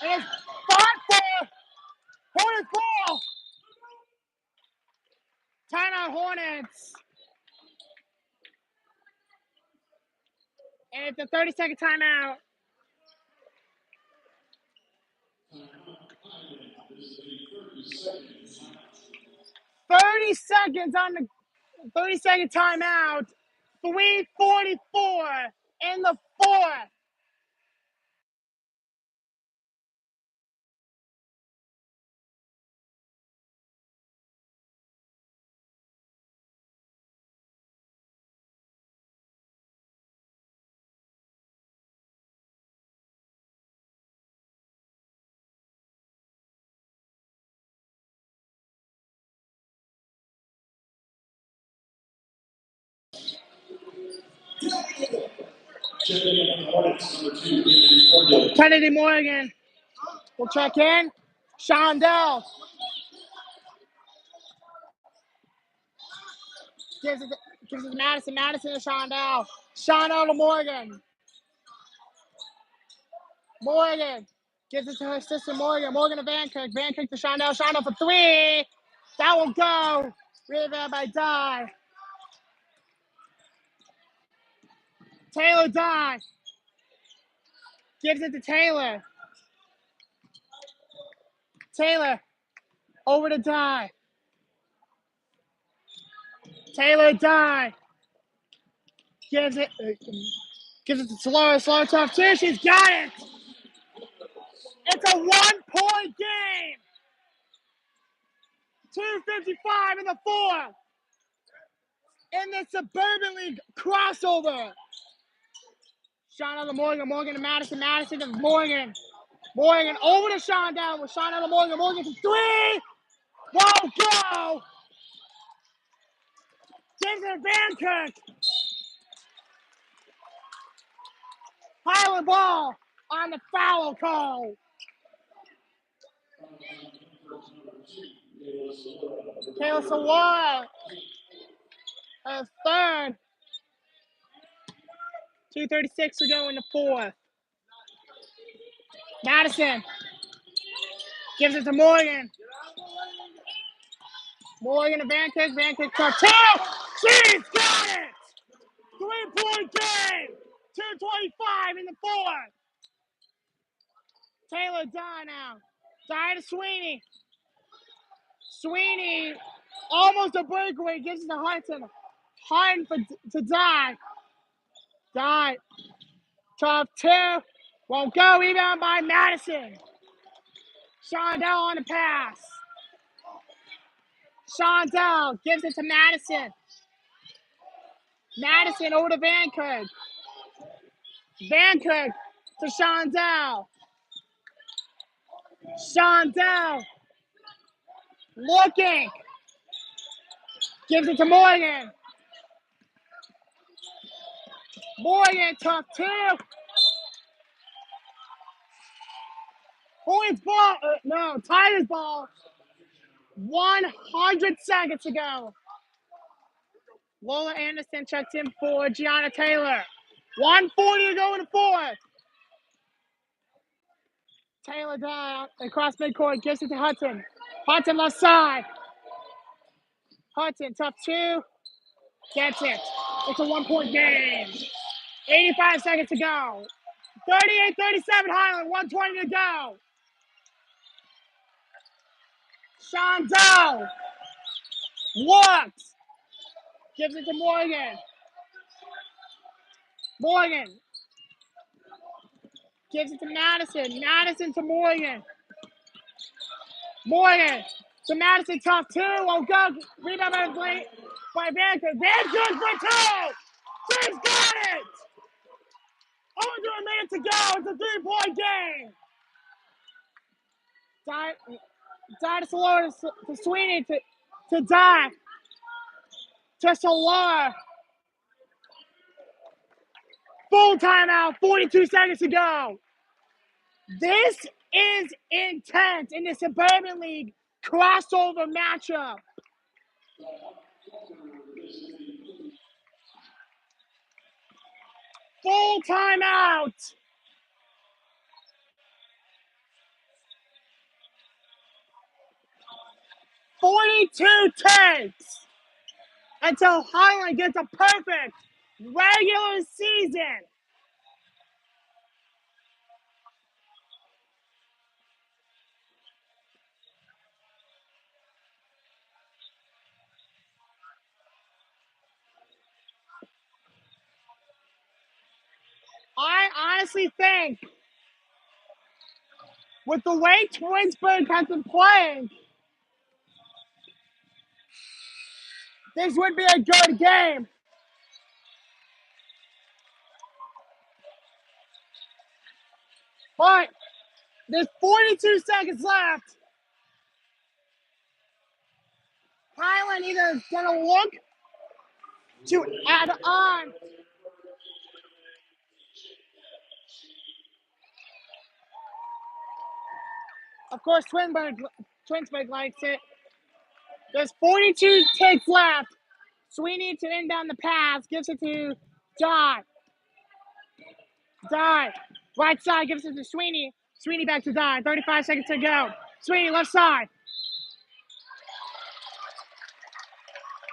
And it's 5-4. Hornets ball. Timeout Hornets. And it's a 30-second timeout. 30 seconds on the 30-second timeout. 3:44 in the 4th. Kennedy Morgan will check in. Shondell gives it to Madison. Madison to Shondell. Shondell to Morgan. Morgan gives it to her sister Morgan. Morgan to Van Kirk. Van Kirk to Shondell. Shondell for 3. That will go. Rebound by Dye. Taylor Dye gives it to Taylor. Taylor over to Dye. Taylor Dye gives it to Solara. Solara top 2. She's got it. It's a 1-point game. 2:55 in the 4th. In the Suburban League crossover. Shondell to Morgan. Morgan to Madison. Madison to Morgan. Morgan over to Shondell with Shondell to Morgan. Morgan to 3. Won't go. Gives it to Van Kirk. Highland ball on the foul call. Kayla Solara, her 3rd. 2:36 to go in the 4th. Madison gives it to Morgan. Morgan to Van Kirk. Van Kirk top 2. She's got it. 3-point game. 2:25 in the 4th. Taylor Dye now. Dye to Sweeney. Sweeney almost a breakaway. Gives it to Hudson. Hudson to Dye. Dye. Top 2. Won't go. Rebound by Madison. Shondell on the pass. Shondell gives it to Madison. Madison over to Van Kirk. Van Kirk to Shondell. Shondell looking. Gives it to Morgan. Morgan, tough two. Hornets ball. No, Tigers ball. 100 seconds to go. Lola Anderson checks in for Gianna Taylor. 1:40 to go in the fourth. Taylor down across midcourt, gives it to Hudson. Hudson left side. Hudson, tough two. Gets it. It's a 1-point game. 85 seconds to go. 38-37 Highland, 1:20 to go. Shondell looks. Gives it to Morgan. Morgan gives it to Madison. Madison to Morgan. Morgan to Madison, tough two. Oh, go. Rebound by Vanker. Vanker for two. She's got it. Under a minute to go. It's a 3-point game. Die to Solar to Sweeney to Die. To Solar. Full timeout. 42 seconds to go. This is intense in the Suburban League crossover matchup. Full timeout. $42 takes until Highland gets a perfect regular season. I honestly think with the way Twinsburg has been playing, this would be a good game. But there's 42 seconds left. Highland either is going to look to add on. Of course, Twinsburg likes it. There's 42 takes left. Sweeney to inbound the pass. Gives it to Dye. Dye. Right side gives it to Sweeney. Sweeney back to Dye. 35 seconds to go. Sweeney left side.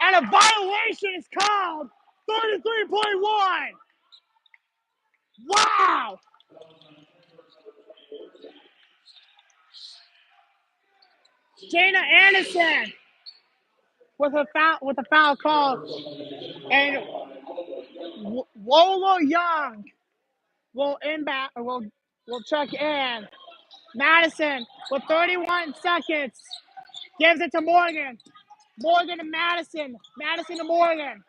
And a violation is called. 33.1. Wow. Jana Anderson with a foul call. And Lola Young will check in. Madison with 31 seconds gives it to Morgan. Morgan to Madison. Madison to Morgan.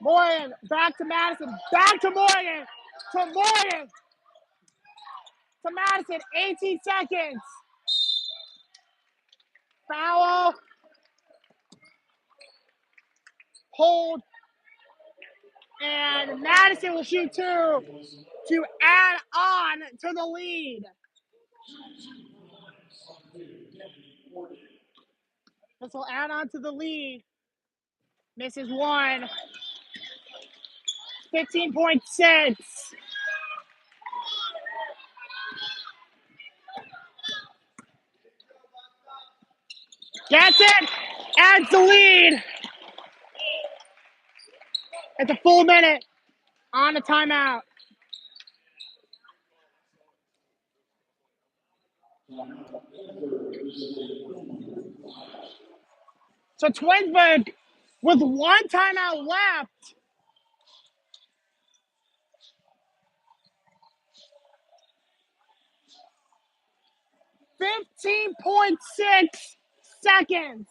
Morgan back to Madison. Back to Morgan. To Morgan. To Madison. 18 seconds. Foul. Hold. And Madison will shoot two to add on to the lead. This will add on to the lead. Misses one. 15.6. Gets it. Adds the lead. It's a full minute on a timeout. So Twinsburg with one timeout left. .6 seconds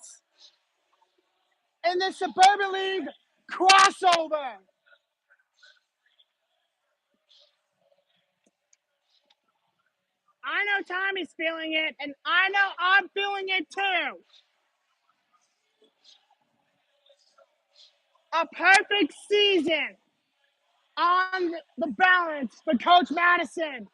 in the Suburban League Crossover. I know Tommy's feeling it, and I know I'm feeling it too. A perfect season on the balance for Coach Madison.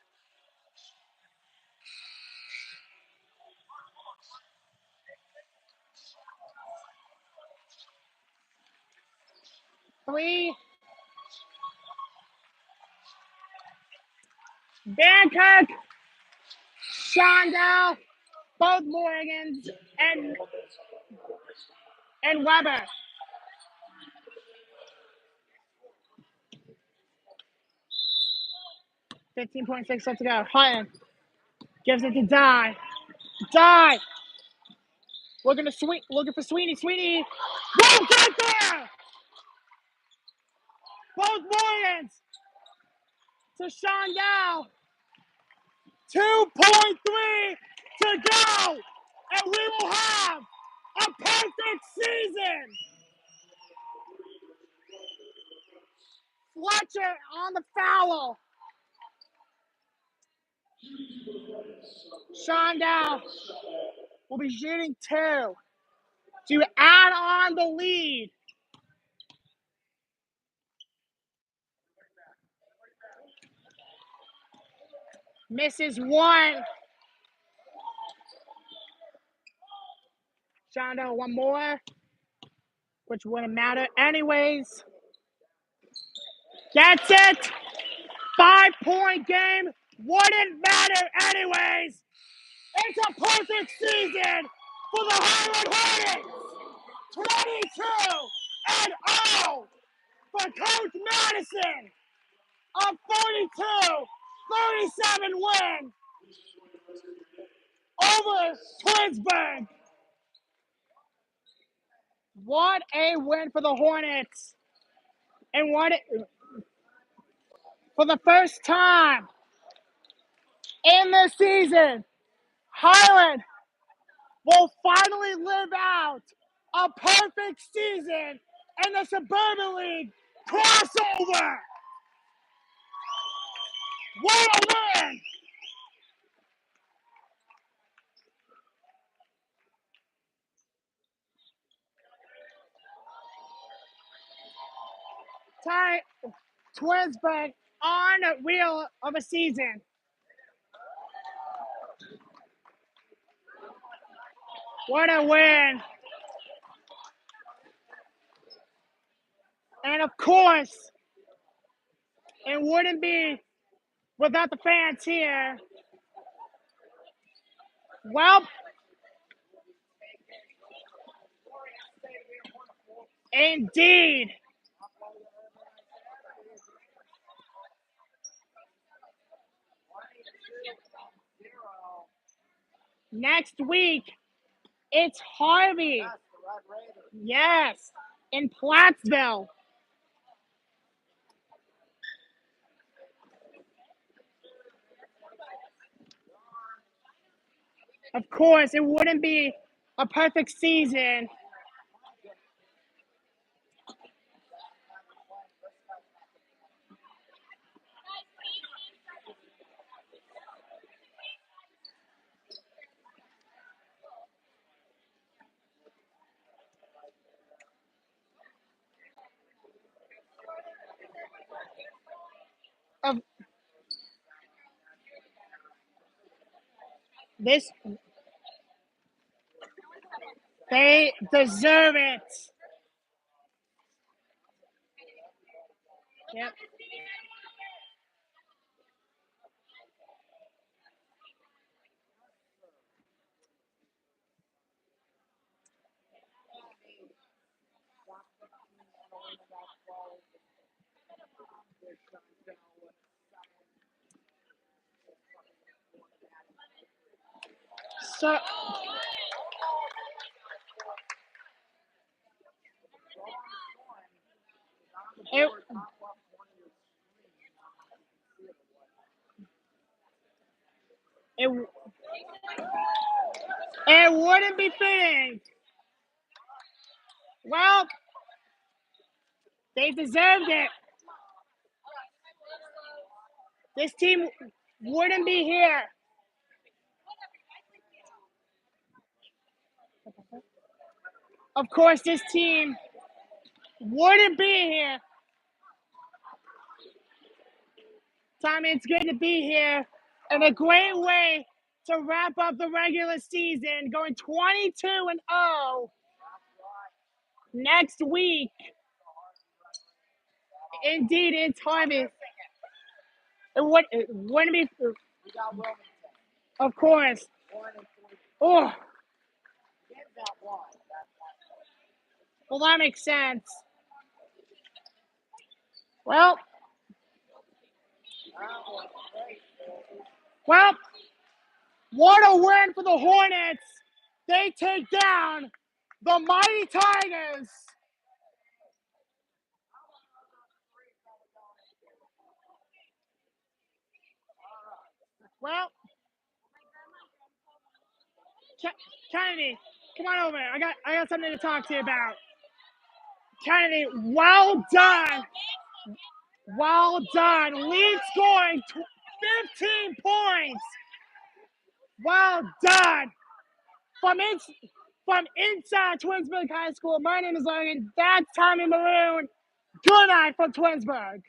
Three. Bangkok, Shondell, both Morgans, and Weber. 15.6 left to go. Highland gives it to Die. Die. Looking for Sweeney. Sweeney won't get there. Both Morgans to Shondell. 2.3 to go, and we will have a perfect season. Fletcher on the foul. Shondell will be shooting 2 to add on the lead. Misses 1. Shondell 1 more, which wouldn't matter anyways. Gets it. 5-point game. Wouldn't matter anyways. It's a perfect season for the Highland Hornets. 22-0 for Coach Madison. A 42-37 win over Twinsburg. What a win for the Hornets. And for the first time in this season, Highland will finally live out a perfect season in the Suburban League crossover. What a win! Twinsburg on a wheel of a season. What a win. And of course, it wouldn't be without the fans here. Well, indeed. Next week, it's Harvey. Yes, in Plattsville. Of course, it wouldn't be a perfect season. Of this, they deserve it. Yep. So it wouldn't be fitting. Well, They deserved it. This team wouldn't be here. Of course, this team wouldn't be here. Tommy, it's good to be here. And a great way to wrap up the regular season, going 22-0 next week. Indeed, it's Harvey. It wouldn't be, of course. Oh, well, that makes sense. Well, what a win for the Hornets. They take down the mighty Tigers. Well, Kennedy, come on over. I got something to talk to you about. Kennedy, well done. Well done. Lead scoring 15 points. Well done. From inside Twinsburg High School, my name is Logan. That's Tommy Maroon. Good night from Twinsburg.